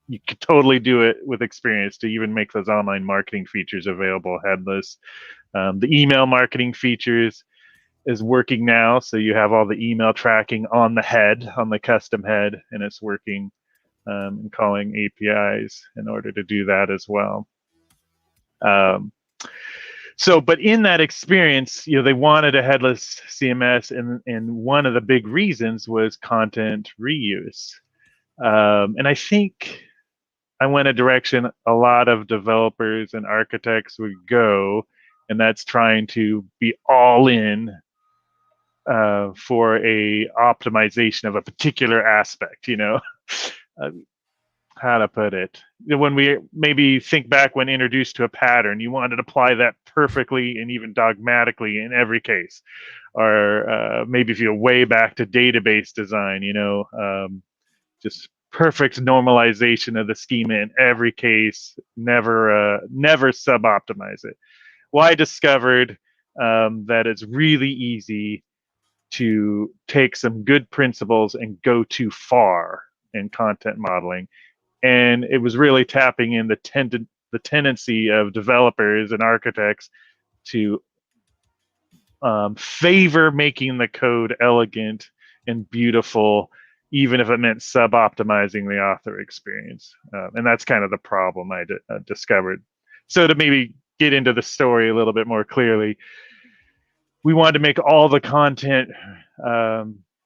you could totally do it with Experience to even make those online marketing features available headless. The email marketing features is working now, so you have all the email tracking on the head, on the custom head, and it's working and calling APIs in order to do that as well. But in that experience, you know, they wanted a headless CMS, and one of the big reasons was content reuse. And I think I went a direction a lot of developers and architects would go, and that's trying to be all in for a optimization of a particular aspect, you know. How to put it? When we maybe think back when introduced to a pattern, you wanted to apply that perfectly and even dogmatically in every case. Or maybe if you go way back to database design, you know, just perfect normalization of the schema in every case, never sub-optimize it. Well, I discovered that it's really easy to take some good principles and go too far in content modeling. And it was really tapping in the tendency of developers and architects to favor making the code elegant and beautiful, even if it meant sub-optimizing the author experience. And that's kind of the problem I discovered. So to maybe get into the story a little bit more clearly, we wanted to make all the content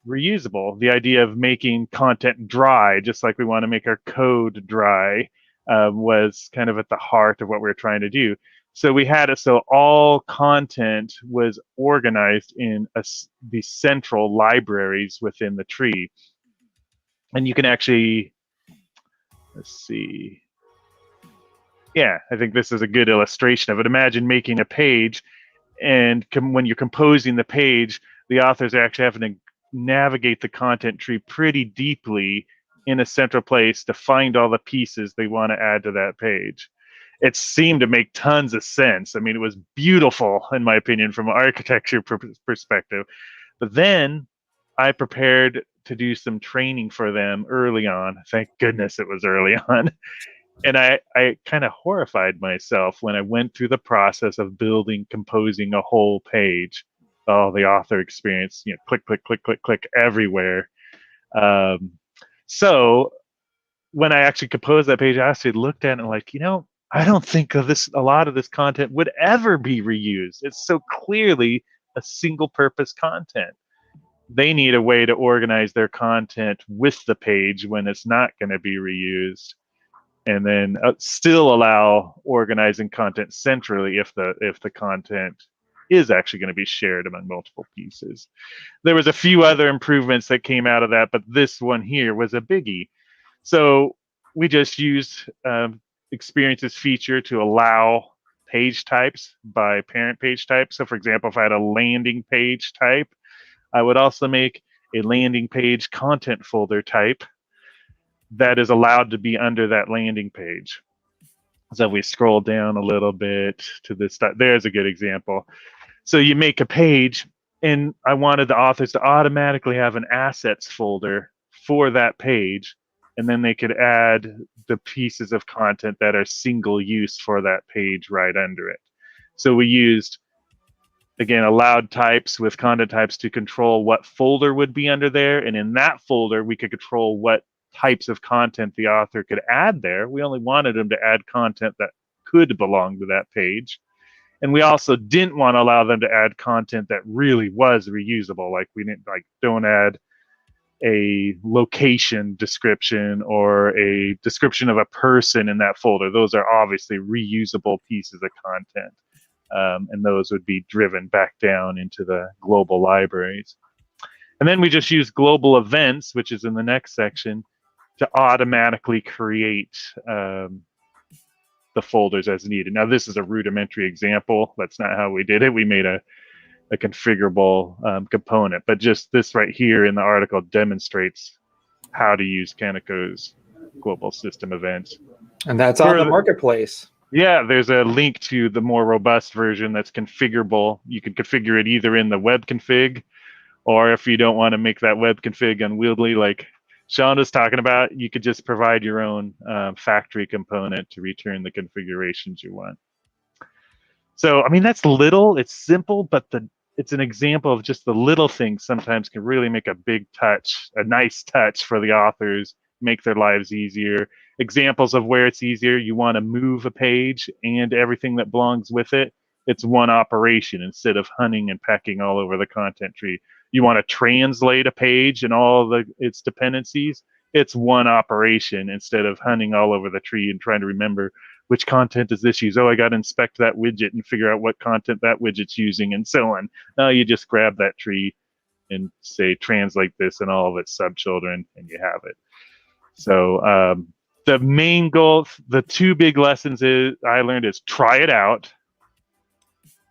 reusable. The idea of making content dry, just like we want to make our code dry, was kind of at the heart of what we were trying to do. So we had it so all content was organized in the central libraries within the tree. And you can actually, let's see. Yeah, I think this is a good illustration of it. Imagine making a page, and when you're composing the page, the authors are actually having to navigate the content tree pretty deeply in a central place to find all the pieces they want to add to that page. It seemed to make tons of sense. I mean, it was beautiful, in my opinion, from an architecture perspective. But then I prepared to do some training for them early on. Thank goodness it was early on. And I kind of horrified myself when I went through the process of composing a whole page. Oh, the author experience, you know, click, click, click, click, click everywhere. So when I actually composed that page, I actually looked at it and like, you know, I don't think a lot of this content would ever be reused. It's so clearly a single purpose content. they need a way to organize their content with the page when it's not going to be reused, and then still allow organizing content centrally if the content is actually going to be shared among multiple pieces. There was a few other improvements that came out of that, but this one here was a biggie. So we just used Experiences feature to allow page types by parent page type. So for example, if I had a landing page type, I would also make a landing page content folder type that is allowed to be under that landing page. So if we scroll down a little bit to this, there's a good example. So you make a page, and I wanted the authors to automatically have an assets folder for that page, and then they could add the pieces of content that are single use for that page right under it. So we used, again, allowed types with content types to control what folder would be under there, and in that folder we could control what types of content the author could add there. We only wanted them to add content that could belong to that page. And we also didn't want to allow them to add content that really was reusable. Like we didn't don't add a location description or a description of a person in that folder. Those are obviously reusable pieces of content. And those would be driven back down into the global libraries. And then we just use global events, which is in the next section, to automatically create the folders as needed. Now, this is a rudimentary example. That's not how we did it. We made a configurable component, but just this right here in the article demonstrates how to use Kentico's global system events. And that's on the marketplace. Yeah, there's a link to the more robust version that's configurable. You can configure it either in the web config, or if you don't want to make that web config unwieldy like Sean was talking about, you could just provide your own factory component to return the configurations you want. So, I mean, that's little, it's simple, but it's an example of just the little things sometimes can really make a big touch, a nice touch for the authors, make their lives easier. Examples of where it's easier, you want to move a page and everything that belongs with it. It's one operation instead of hunting and pecking all over the content tree. You want to translate a page and all its dependencies. It's one operation instead of hunting all over the tree and trying to remember which content does this use. Oh, I got to inspect that widget and figure out what content that widget's using and so on. Now you just grab that tree and say, translate this and all of its subchildren, and you have it. So the main goal, the two big lessons I learned is try it out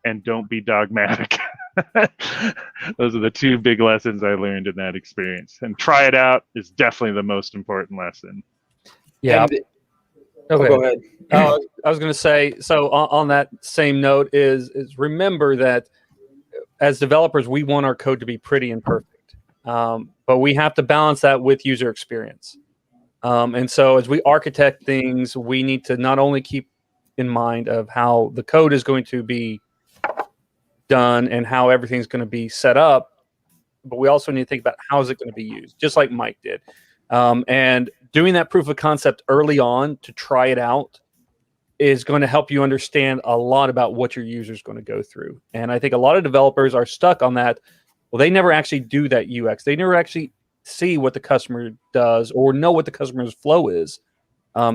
and don't be dogmatic. Those are the two big lessons I learned in that experience. And try it out is definitely the most important lesson. Yeah. Go ahead. I was going to say, so on that same note is remember that as developers, we want our code to be pretty and perfect. But we have to balance that with user experience. And so as we architect things, we need to not only keep in mind of how the code is going to be done and how everything's going to be set up, but we also need to think about how is it going to be used, just like Mike did. And doing that proof of concept early on to try it out is going to help you understand a lot about what your user is going to go through. And I think a lot of developers are stuck on that. Well, they never actually do that UX. They never actually see what the customer does or know what the customer's flow is.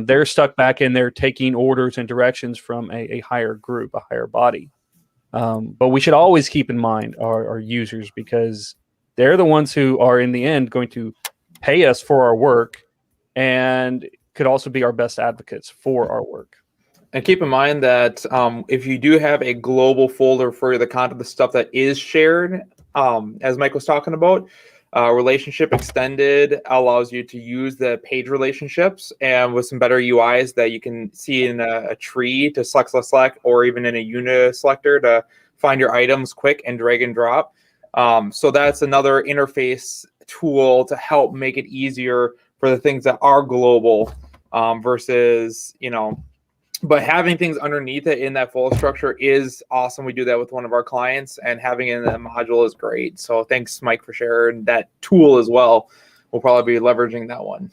They're stuck back in there taking orders and directions from a higher group, a higher body. But we should always keep in mind our users, because they're the ones who are in the end going to pay us for our work and could also be our best advocates for our work. And keep in mind that if you do have a global folder for the content, the stuff that is shared, as Mike was talking about, Relationship Extended allows you to use the page relationships and with some better UIs that you can see in a tree to select, or even in a unit selector to find your items quick and drag and drop. So that's another interface tool to help make it easier for the things that are global versus, but having things underneath it in that folder structure is awesome. We do that with one of our clients, and having it in that module is great. So thanks, Mike, for sharing that tool as well. We'll probably be leveraging that one.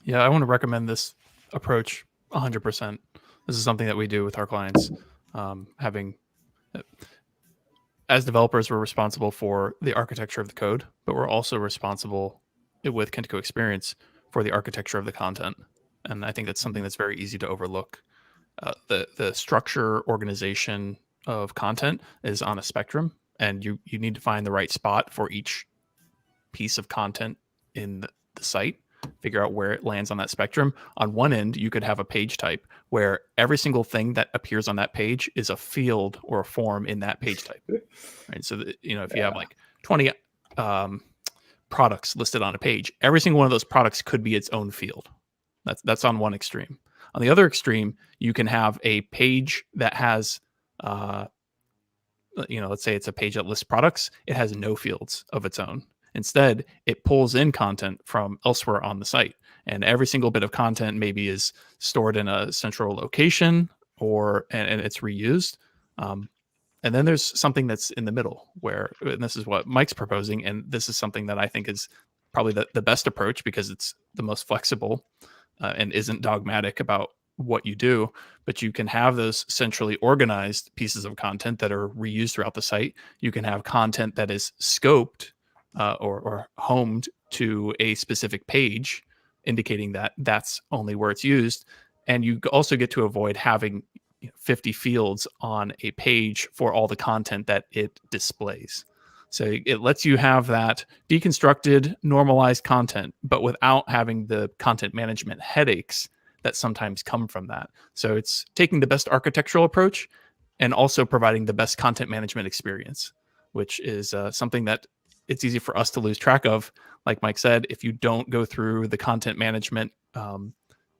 Yeah, I want to recommend this approach 100%. This is something that we do with our clients. as developers, we're responsible for the architecture of the code, but we're also responsible with Kentico Experience for the architecture of the content. And I think that's something that's very easy to overlook. The structure organization of content is on a spectrum, and you need to find the right spot for each piece of content in the site, figure out where it lands on that spectrum. On one end, you could have a page type where every single thing that appears on that page is a field or a form in that page type. Right? So that, if you have like 20 products listed on a page, every single one of those products could be its own field. That's on one extreme. On the other extreme, you can have a page that has, let's say it's a page that lists products. It has no fields of its own. Instead, it pulls in content from elsewhere on the site. And every single bit of content maybe is stored in a central location and it's reused. And then there's something that's in the middle and this is what Mike's proposing. And this is something that I think is probably the best approach because it's the most flexible and isn't dogmatic about what you do, but you can have those centrally organized pieces of content that are reused throughout the site. You can have content that is scoped or homed to a specific page, indicating that that's only where it's used. And you also get to avoid having 50 fields on a page for all the content that it displays. So it lets you have that deconstructed, normalized content, but without having the content management headaches that sometimes come from that. So it's taking the best architectural approach and also providing the best content management experience, which is something that it's easy for us to lose track of. Like Mike said, if you don't go through the content management,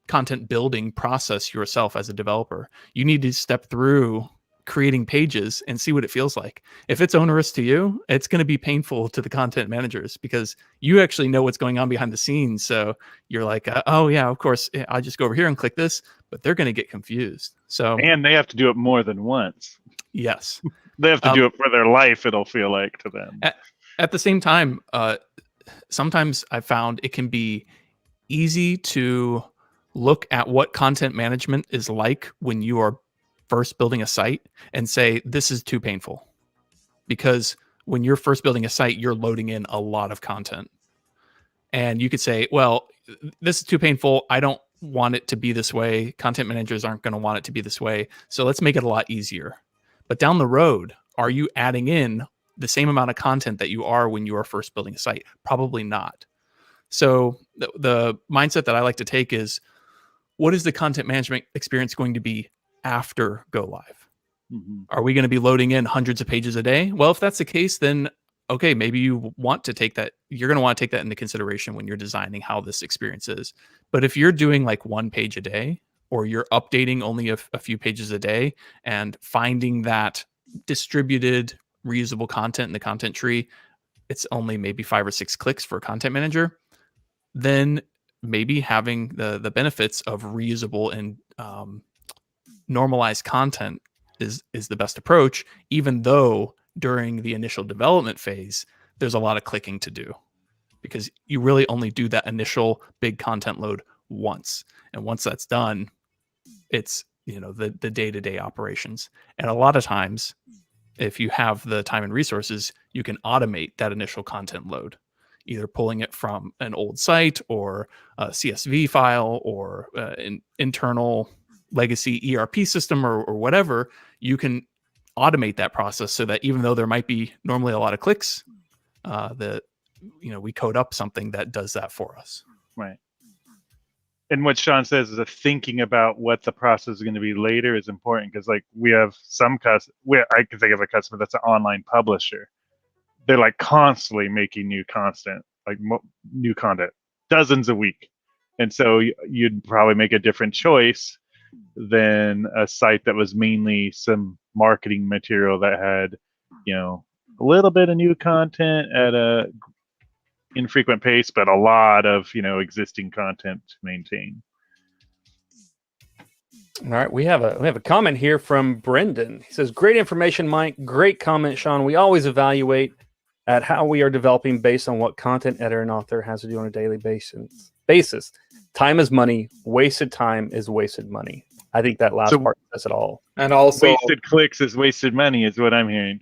content building process yourself as a developer, you need to step through creating pages and see what it feels like. If it's onerous to you, it's going to be painful to the content managers because you actually know what's going on behind the scenes. So you're like, oh yeah, of course, I'll just go over here and click this, but they're going to get confused. And they have to do it more than once. Yes. They have to do it for their life, it'll feel like to them. At the same time, sometimes I've found it can be easy to look at what content management is like when you are first building a site and say, this is too painful. Because when you're first building a site, you're loading in a lot of content. And you could say, well, this is too painful. I don't want it to be this way. Content managers aren't going to want it to be this way. So let's make it a lot easier. But down the road, are you adding in the same amount of content that you are when you are first building a site? Probably not. So the mindset that I like to take is, what is the content management experience going to be after go live? Mm-hmm. Are we going to be loading in hundreds of pages a day? Well, if that's the case, then okay, maybe you want to take that. You're going to want to take that into consideration when you're designing how this experience is. But if you're doing like one page a day, or you're updating only a few pages a day and finding that distributed reusable content in the content tree, it's only maybe 5 or 6 clicks for a content manager, then maybe having the benefits of reusable and normalized content is the best approach, even though during the initial development phase, there's a lot of clicking to do because you really only do that initial big content load once. And once that's done, it's, the day-to-day operations. And a lot of times, if you have the time and resources, you can automate that initial content load, either pulling it from an old site or a CSV file or an internal legacy ERP system or whatever. You can automate that process so that even though there might be normally a lot of clicks, we code up something that does that for us. Right. And what Sean says is that thinking about what the process is going to be later is important because, like, we have some I can think of a customer that's an online publisher. They're like constantly making new content, dozens a week. And so you'd probably make a different choice than a site that was mainly some marketing material that had, a little bit of new content at a infrequent pace, but a lot of, existing content to maintain. All right, we have a comment here from Brendan. He says, "Great information, Mike. Great comment, Sean. We always evaluate at how we are developing based on what content editor and author has to do on a daily basis. Time is money. Wasted time is wasted money." I think that last part says it all. And also, wasted clicks is wasted money is what I'm hearing.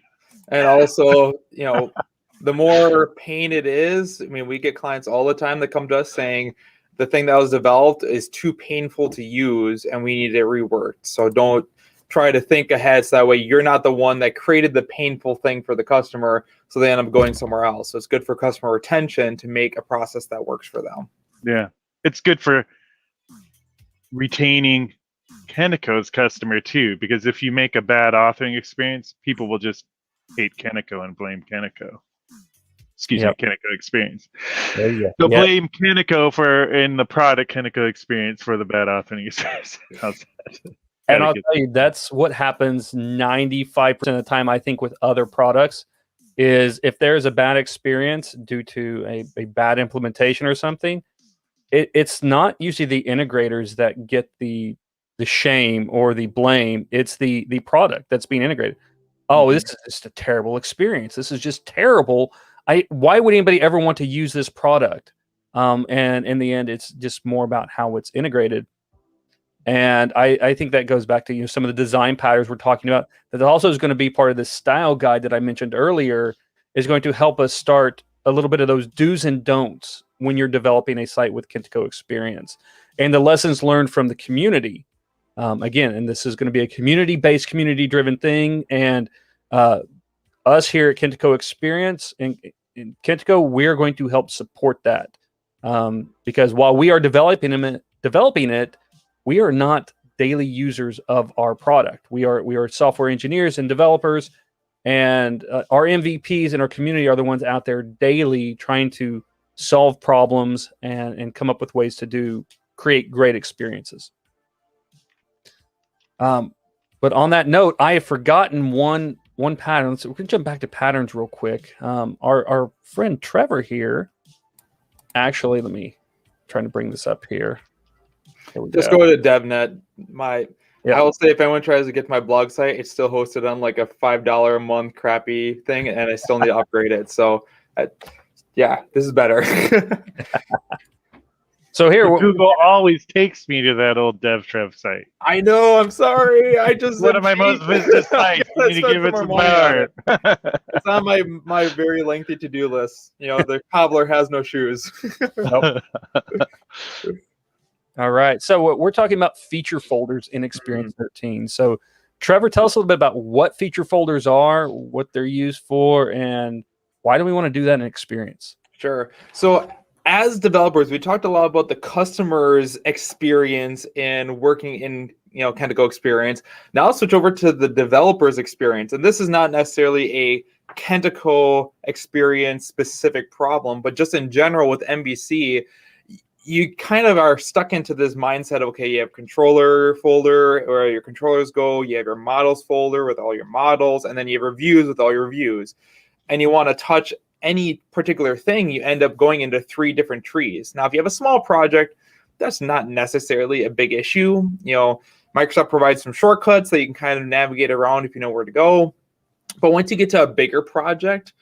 And also, the more pain it is, I mean, we get clients all the time that come to us saying the thing that was developed is too painful to use and we need it reworked. So don't try to think ahead so that way you're not the one that created the painful thing for the customer, so they end up going somewhere else. So it's good for customer retention to make a process that works for them. Yeah. It's good for retaining Kentico's customer too, because if you make a bad authoring experience, people will just hate Kentico and blame Kentico. Excuse me, Kentico experience. So blame Kentico in the product Kentico experience for the bad authoring experience. And I'll tell you, that's what happens 95% of the time, I think, with other products, is if there's a bad experience due to a bad implementation or something, it's not usually the integrators that get the shame or the blame. It's the product that's being integrated. Oh, this is just a terrible experience. This is just terrible. Why would anybody ever want to use this product? And in the end, it's just more about how it's integrated. And I think that goes back to some of the design patterns we're talking about. That also is going to be part of this style guide that I mentioned earlier, is going to help us start a little bit of those do's and don'ts when you're developing a site with Kentico experience, and the lessons learned from the community. Again, and this is going to be a community-based, community-driven thing. And us here at Kentico Experience and in Kentico, we're going to help support that, because while we are developing it, we are not daily users of our product. We are software engineers and developers, and our MVPs in our community are the ones out there daily trying to solve problems and come up with ways to create great experiences. But on that note, I have forgotten one pattern. So we're gonna jump back to patterns real quick. Our friend Trevor here, actually, let me try to bring this up here. Just go to DevNet. I will say, if anyone tries to get to my blog site, it's still hosted on like a $5 a month crappy thing, and I still need to upgrade it. So, this is better. So here, Google always takes me to that old DevTrev site. I know. I'm sorry. I just one of my most visited sites. You need to give it some power. It's on my very lengthy to-do list. The cobbler has no shoes. Nope. All right. So we're talking about feature folders in Experience 13. So Trevor, tell us a little bit about what feature folders are, what they're used for, and why do we want to do that in Experience? Sure. So as developers, we talked a lot about the customer's experience in working in Kentico Experience. Now let's switch over to the developer's experience. And this is not necessarily a Kentico Experience specific problem, but just in general with MVC, you kind of are stuck into this mindset of, okay, you have controller folder where your controllers go, you have your models folder with all your models, and then you have reviews with all your reviews. And you want to touch any particular thing, you end up going into 3 different trees. Now, if you have a small project, that's not necessarily a big issue. Microsoft provides some shortcuts that you can kind of navigate around if you know where to go. But once you get to a bigger project,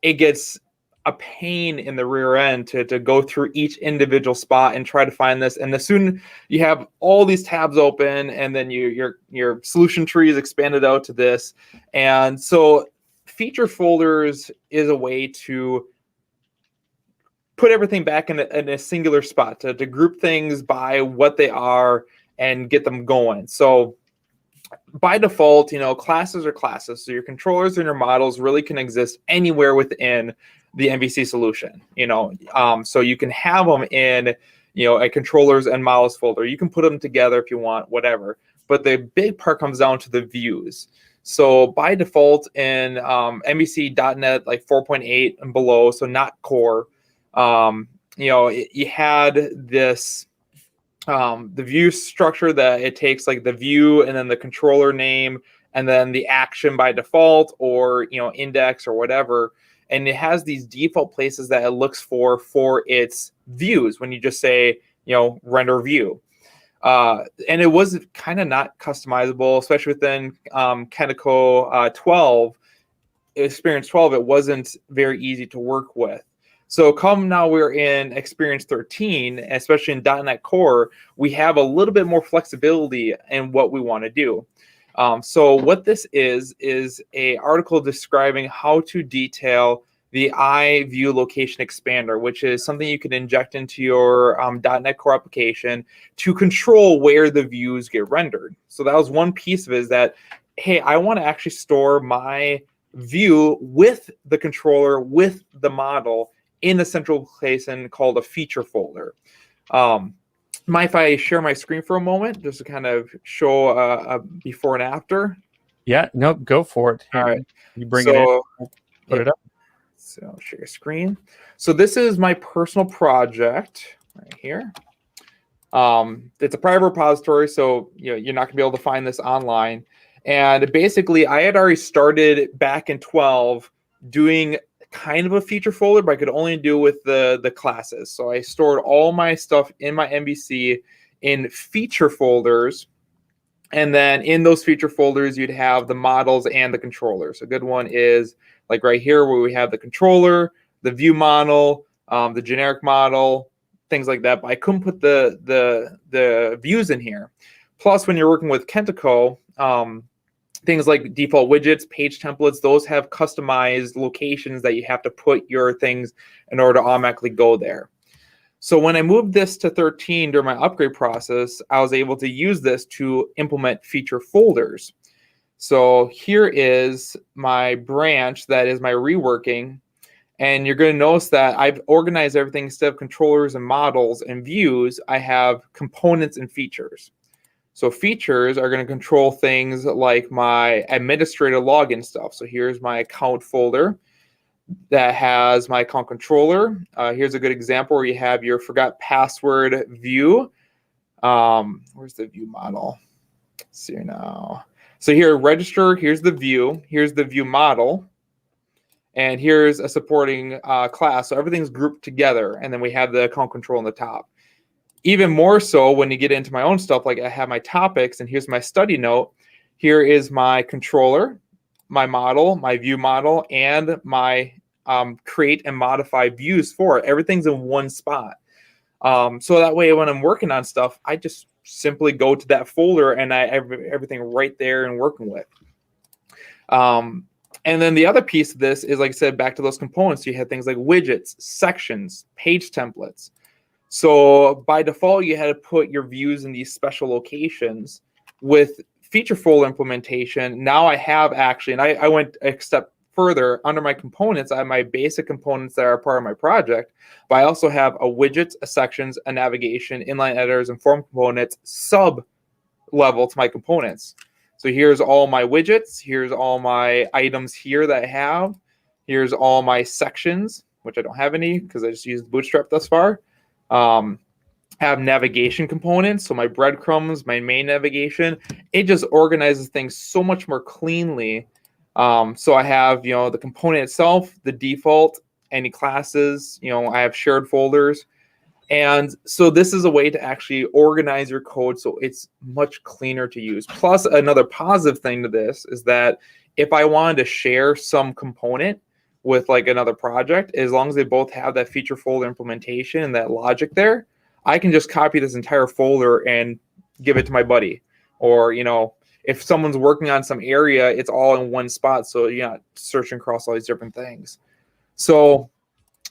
it gets a pain in the rear end to go through each individual spot and try to find this. And as soon you have all these tabs open, and then your solution tree is expanded out to this. And so feature folders is a way to put everything back in a singular spot, to group things by what they are and get them going. So by default, classes are classes. So your controllers and your models really can exist anywhere within the MVC solution. So you can have them in, a controllers and models folder. You can put them together if you want, whatever. But the big part comes down to the views. So by default in MVC.NET, like 4.8 and below, so not core, you had this the view structure that it takes like the view and then the controller name and then the action by default, or index or whatever, and it has these default places that it looks for its views when you just say render view. And it was kind of not customizable, especially within Kentico 12, Experience 12. It wasn't very easy to work with. So come now we're in Experience 13, especially in .NET Core, we have a little bit more flexibility in what we want to do. So what this is a article describing how to detail the iView location expander, which is something you can inject into your .NET Core application to control where the views get rendered. So that was one piece of it, is that, hey, I want to actually store my view with the controller, with the model in a central place and called a feature folder. Mind if I share my screen for a moment just to kind of show a before and after? Yeah, no, go for it. Here, All right. you bring it in, put it up. So I'll share screen. So this is my personal project right here. It's a private repository, so you're not gonna be able to find this online. And basically, I had already started back in 12 doing kind of a feature folder, but I could only do with the classes. So I stored all my stuff in my MVC in feature folders. And then in those feature folders, you'd have the models and the controllers. A good one is like right here where we have the controller, the view model, the generic model, things like that. But I couldn't put the views in here. Plus, when you're working with Kentico, things like default widgets, page templates, those have customized locations that you have to put your things in order to automatically go there. So when I moved this to 13 during my upgrade process, I was able to use this to implement feature folders. So here is my branch that is my reworking. And you're going to notice that I've organized everything instead of controllers and models and views. I have components and features. So features are going to control things like my administrator login stuff. So here's my account folder that has my account controller. Here's a good example where you have your forgot password view. Where's the view model? Let's see here now. So here, register, here's the view model. And here's a supporting class. So everything's grouped together. And then we have the account control on the top. Even more so when you get into my own stuff, like I have my topics and here's my study note. Here is my controller, my model, my view model, and my create and modify views for it. Everything's in one spot. So that way when I'm working on stuff, I just simply go to that folder and I have everything right there and working with. And then the other piece of this is, like I said, back to those components. You have things like widgets, sections, page templates. So by default, you had to put your views in these special locations. With feature folder implementation, now I have actually, and I went a step further. Under my components, I have my basic components that are part of my project, but I also have a widgets, a sections, a navigation, inline editors, and form components sub level to my components. So here's all my widgets. Here's all my items here that I have. Here's all my sections, which I don't have any because I just used Bootstrap thus far. Have navigation components, so my breadcrumbs, my main navigation. It just organizes things so much more cleanly. So I have, the component itself, the default, any classes, I have shared folders. And so this is a way to actually organize your code so it's much cleaner to use. Plus, another positive thing to this is that if I wanted to share some component with like another project, as long as they both have that feature folder implementation and that logic there, I can just copy this entire folder and give it to my buddy. Or, if someone's working on some area, it's all in one spot, so you're not searching across all these different things. So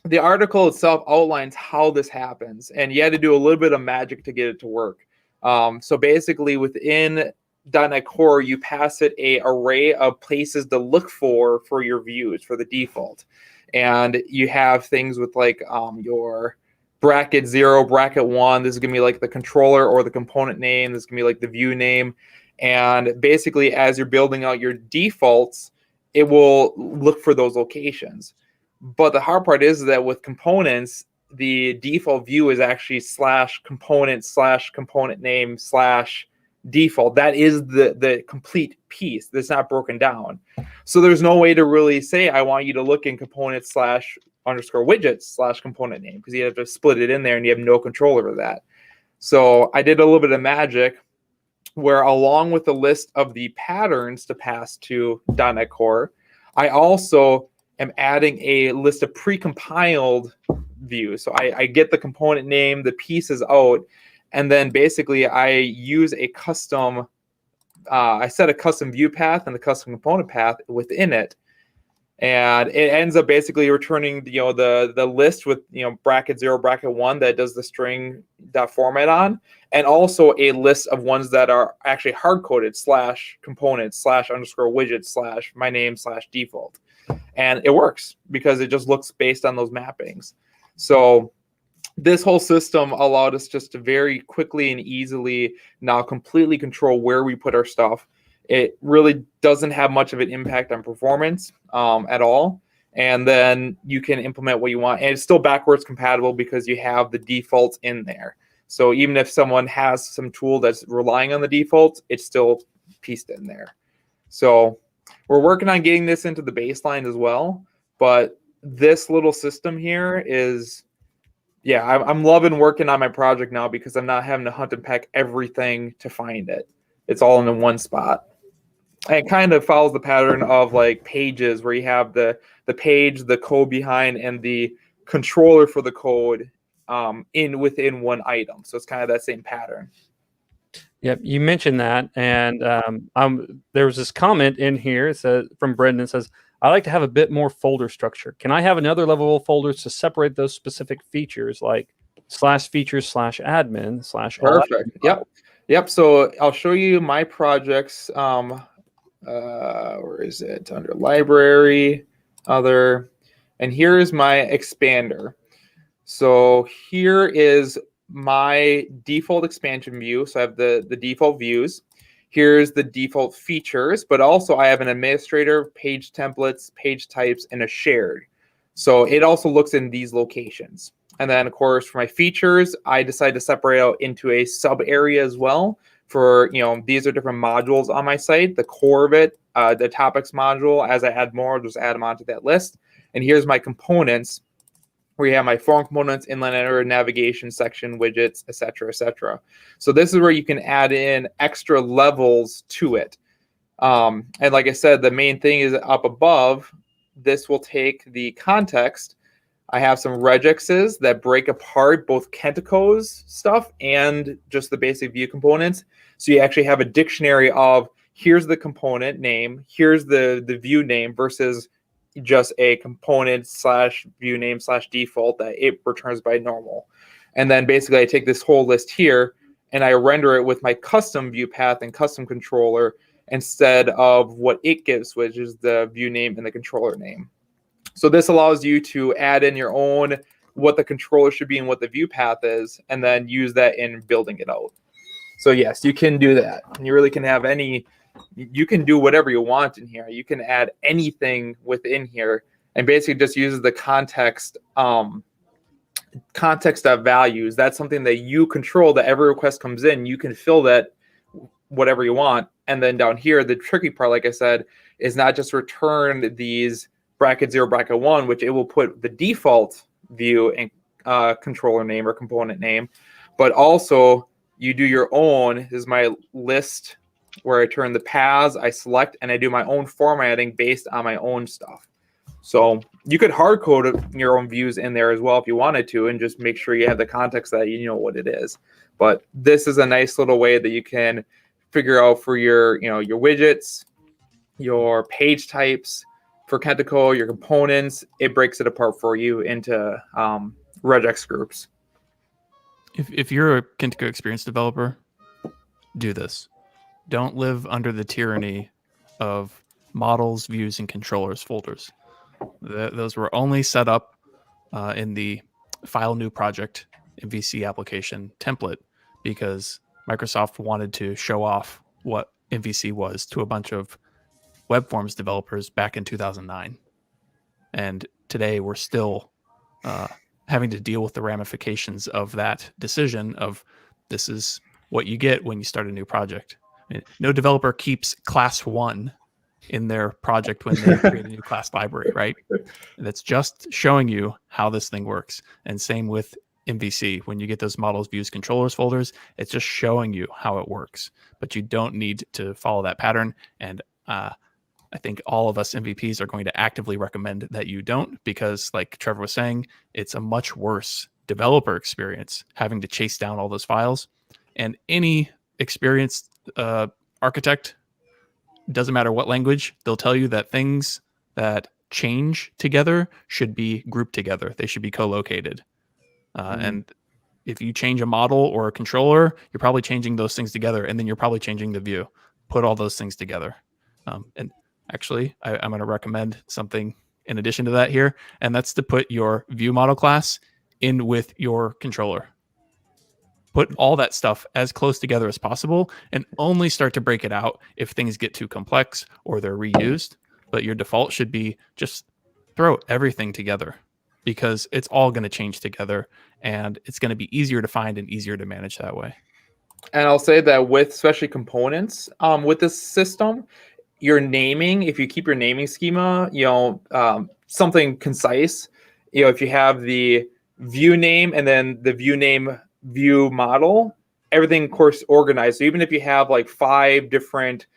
the article itself outlines how this happens, and you had to do a little bit of magic to get it to work. So basically within .NET Core, you pass it an array of places to look for your views, for the default. And you have things with like your bracket 0, bracket 1. This is going to be like the controller or the component name. This is going to be like the view name. And basically, as you're building out your defaults, it will look for those locations. But the hard part is that with components, the default view is actually /component name /default. That is the complete piece that's not broken down. So there's no way to really say, I want you to look in component /_widgets /component name, because you have to split it in there and you have no control over that. So I did a little bit of magic where, along with the list of the patterns to pass to .NET Core, I also am adding a list of precompiled views. So I get the component name, the pieces out, and then basically I use a custom I set a custom view path and the custom component path within it. And it ends up basically returning, the list with, bracket 0, bracket 1 that does the string format on, and also a list of ones that are actually hard coded / components / underscore widget / my name / default. And it works because it just looks based on those mappings. So this whole system allowed us just to very quickly and easily now completely control where we put our stuff. It really doesn't have much of an impact on performance at all. And then you can implement what you want. And it's still backwards compatible because you have the defaults in there. So even if someone has some tool that's relying on the defaults, it's still pieced in there. So we're working on getting this into the baseline as well. But this little system here is, yeah, I'm loving working on my project now because I'm not having to hunt and peck everything to find it. It's all in one spot. And it kind of follows the pattern of like pages where you have the page, the code behind, and the controller for the code within one item. So it's kind of that same pattern. Yep, you mentioned that, and there was this comment in here. It says from Brendan. It says, "I like to have a bit more folder structure. Can I have another level of folders to separate those specific features, like /features /admin / Perfect. Yep. So I'll show you my projects. Where is it? Under library, other, and here is my expander. So here is my default expansion view. So I have the default views. Here's the default features, but also I have an administrator, page templates, page types, and a shared. So it also looks in these locations. And then, of course, for my features, I decided to separate out into a sub area as well. For, these are different modules on my site. The core of it, the topics module, as I add more, I'll just add them onto that list. And here's my components, where you have my form components, inline editor, navigation section, widgets, etc., etc. So this is where you can add in extra levels to it. And like I said, the main thing is up above. This will take the context. I have some regexes that break apart both Kentico's stuff and just the basic view components. So you actually have a dictionary of here's the component name, here's the view name versus just a component / view name / default that it returns by normal. And then basically I take this whole list here and I render it with my custom view path and custom controller instead of what it gives, which is the view name and the controller name. So this allows you to add in your own what the controller should be and what the view path is, and then use that in building it out. So yes, you can do that. You really can have you can do whatever you want in here. You can add anything within here and basically just use the context of values. That's something that you control, that every request comes in, you can fill that whatever you want. And then down here, the tricky part, like I said, is not just return these bracket 0, bracket 1, which it will put the default view and controller name or component name, but also you do your own. This is my list where I turn the paths, I select, and I do my own formatting based on my own stuff. So you could hard code your own views in there as well if you wanted to, and just make sure you have the context that you know what it is. But this is a nice little way that you can figure out for your widgets, your page types, for Kentico, your components. It breaks it apart for you into regex groups. If you're a Kentico experience developer, do this. Don't live under the tyranny of models, views, and controllers folders. Those were only set up in the file new project MVC application template because Microsoft wanted to show off what MVC was to a bunch of web forms developers back in 2009. And today we're still having to deal with the ramifications of that decision of this is what you get when you start a new project. I mean, no developer keeps class 1 in their project when they create a new class library, right? That's just showing you how this thing works. And same with MVC. When you get those models, views, controllers folders, it's just showing you how it works. But you don't need to follow that pattern. And I think all of us MVPs are going to actively recommend that you don't, because like Trevor was saying, it's a much worse developer experience having to chase down all those files. And any experienced architect, doesn't matter what language, they'll tell you that things that change together should be grouped together. They should be co-located. And if you change a model or a controller, you're probably changing those things together, and then you're probably changing the view. Put all those things together. And actually, I'm going to recommend something in addition to that here, and that's to put your view model class in with your controller. Put all that stuff as close together as possible, and only start to break it out if things get too complex or they're reused. But your default should be just throw everything together, because it's all going to change together, and it's going to be easier to find and easier to manage that way. And I'll say that with especially components with this system, your naming, if you keep your naming schema, something concise, if you have the view name and then the view name view model, everything of course organized. So even if you have like 5 different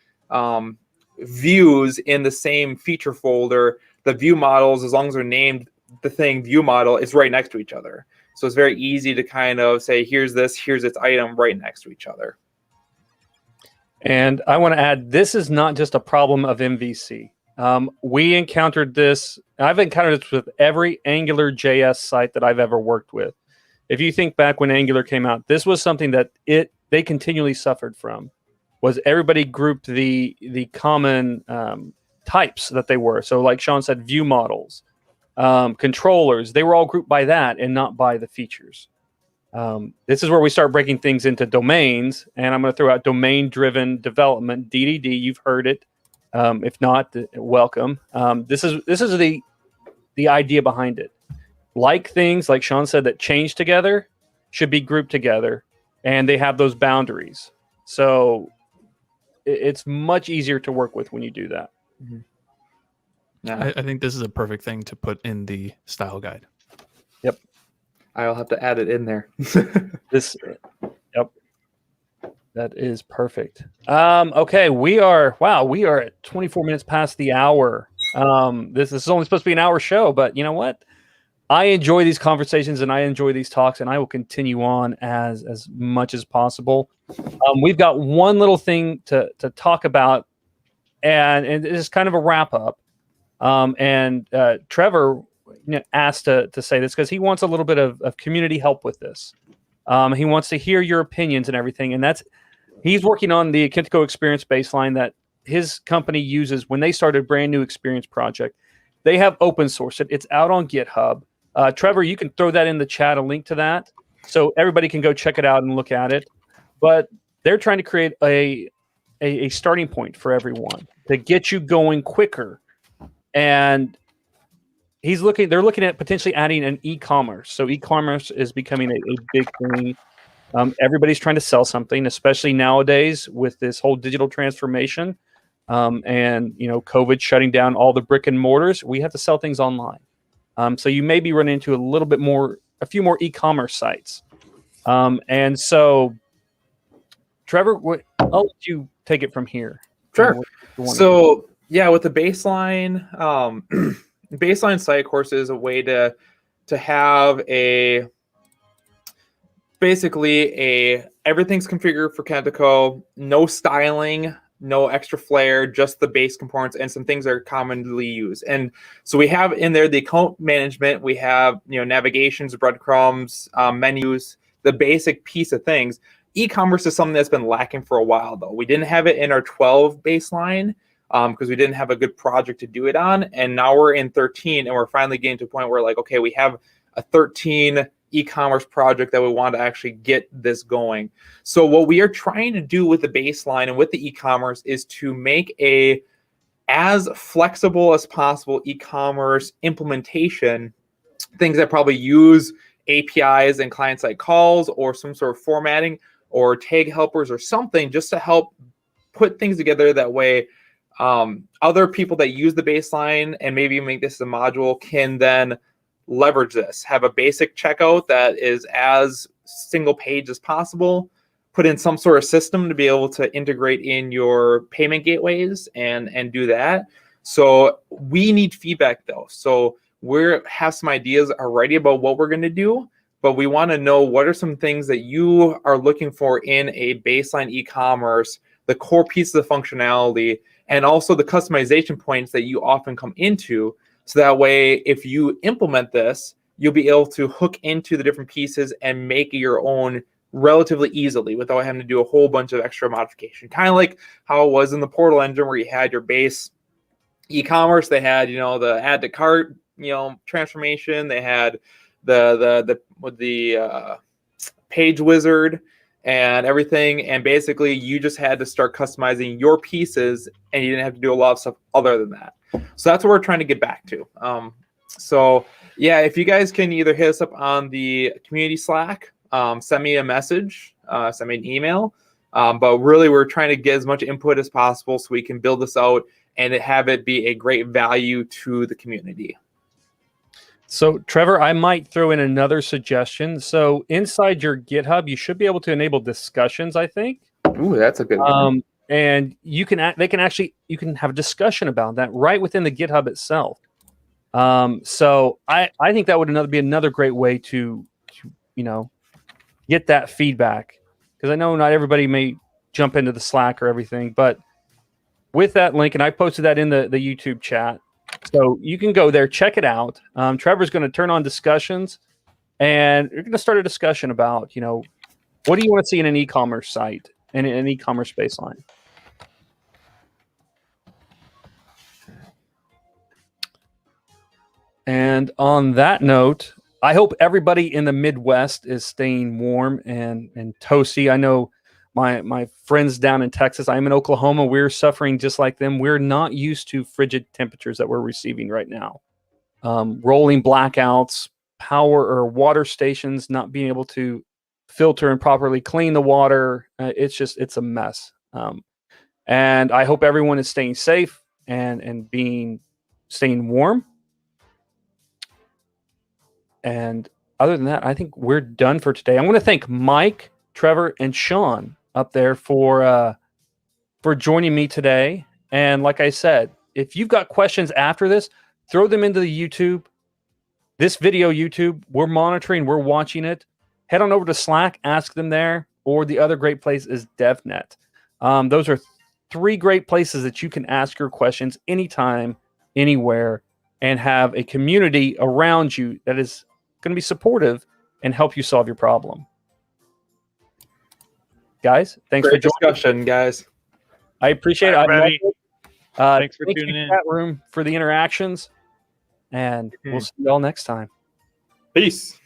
views in the same feature folder, the view models, as long as they're named the thing view model, is right next to each other. So it's very easy to kind of say, here's its item right next to each other. And I want to add, this is not just a problem of MVC. We encountered this. I've encountered this with every Angular JS site that I've ever worked with. If you think back when Angular came out, this was something that they continually suffered from. Was everybody grouped the common types that they were. So like Sean said, view models, controllers, they were all grouped by that and not by the features. This is where we start breaking things into domains, and I'm going to throw out domain-driven development, DDD. You've heard it. If not, welcome. This is the idea behind it. Like things, like Sean said, that change together should be grouped together, and they have those boundaries. So it's much easier to work with when you do that. Mm-hmm. I think this is a perfect thing to put in the style guide. Yep. I'll have to add it in there. Yep. That is perfect. Okay, we are at 24 minutes past the hour. This is only supposed to be an hour show, but you know what? I enjoy these conversations and I enjoy these talks, and I will continue on as much as possible. We've got one little thing to talk about, and it is kind of a wrap up. Trevor asked to say this because he wants a little bit of community help with this. He wants to hear your opinions and everything, and he's working on the Kentico experience baseline that his company uses when they start a brand new experience project. They have open sourced it. It's out on GitHub. Trevor, you can throw that in the chat, a link to that, so everybody can go check it out and look at it. But they're trying to create a starting point for everyone to get you going quicker. And they're looking at potentially adding an e-commerce. So e-commerce is becoming a big thing. Everybody's trying to sell something, especially nowadays with this whole digital transformation. And COVID shutting down all the brick and mortars. We have to sell things online. So you may be running into a few more e-commerce sites. And so, Trevor, I'll let you take it from here. Sure. So yeah, with the baseline, baseline site, of course, is a way to have everything's configured for Kentico, no styling, no extra flair, just the base components and some things that are commonly used. And so we have in there the account management, we have navigations, breadcrumbs, menus, the basic piece of things. E-commerce is something that's been lacking for a while, though. We didn't have it in our 12 baseline because we didn't have a good project to do it on. And now we're in 13, and we're finally getting to a point where, like, okay, we have a 13 e-commerce project that we want to actually get this going. So what we are trying to do with the baseline and with the e-commerce is to make as flexible as possible e-commerce implementation, things that probably use APIs and client-side calls or some sort of formatting or tag helpers or something, just to help put things together that way other people that use the baseline and maybe make this a module can then leverage this, have a basic checkout that is as single page as possible, put in some sort of system to be able to integrate in your payment gateways and do that. So we need feedback though. So we have some ideas already about what we're going to do, but we want to know what are some things that you are looking for in a baseline e-commerce the core pieces of functionality, and also the customization points that you often come into. So that way, if you implement this, you'll be able to hook into the different pieces and make your own relatively easily without having to do a whole bunch of extra modification. Kind of like how it was in the Portal engine, where you had your base e-commerce. They had, the add to cart, transformation. They had the page wizard and everything. And basically, you just had to start customizing your pieces, and you didn't have to do a lot of stuff other than that. So that's what we're trying to get back to. So yeah, if you guys can either hit us up on the community Slack, send me a message, send me an email. But really, we're trying to get as much input as possible so we can build this out and have it be a great value to the community. So, Trevor, I might throw in another suggestion. So, inside your GitHub, you should be able to enable discussions, I think. Ooh, that's a good one. And you can have a discussion about that right within the GitHub itself. So, I think that would be another great way to get that feedback, because I know not everybody may jump into the Slack or everything, but with that link, and I posted that in the YouTube chat, so you can go there, check it out. Trevor's going to turn on discussions, and you're going to start a discussion about, what do you want to see in an e-commerce site and an e-commerce baseline. And on that note, I hope everybody in the Midwest is staying warm and toasty. I know my friends down in Texas, I'm in Oklahoma, we're suffering just like them. We're not used to frigid temperatures that we're receiving right now. Rolling blackouts, power or water stations not being able to filter and properly clean the water. It's a mess. And I hope everyone is staying safe and staying warm. And other than that, I think we're done for today. I want to thank Mike, Trevor, and Sean up there for joining me today. And like I said, if you've got questions after this, throw them into the YouTube. This video YouTube, we're monitoring, we're watching it. Head on over to Slack, ask them there, or the other great place is DevNet. Those are 3 great places that you can ask your questions anytime, anywhere, and have a community around you that is going to be supportive and help you solve your problem. Guys, thanks Great for joining. discussion, guys. I appreciate Bye, it. Thanks for Thank tuning you, in. Chat room, for the interactions, and we'll see you all next time. Peace.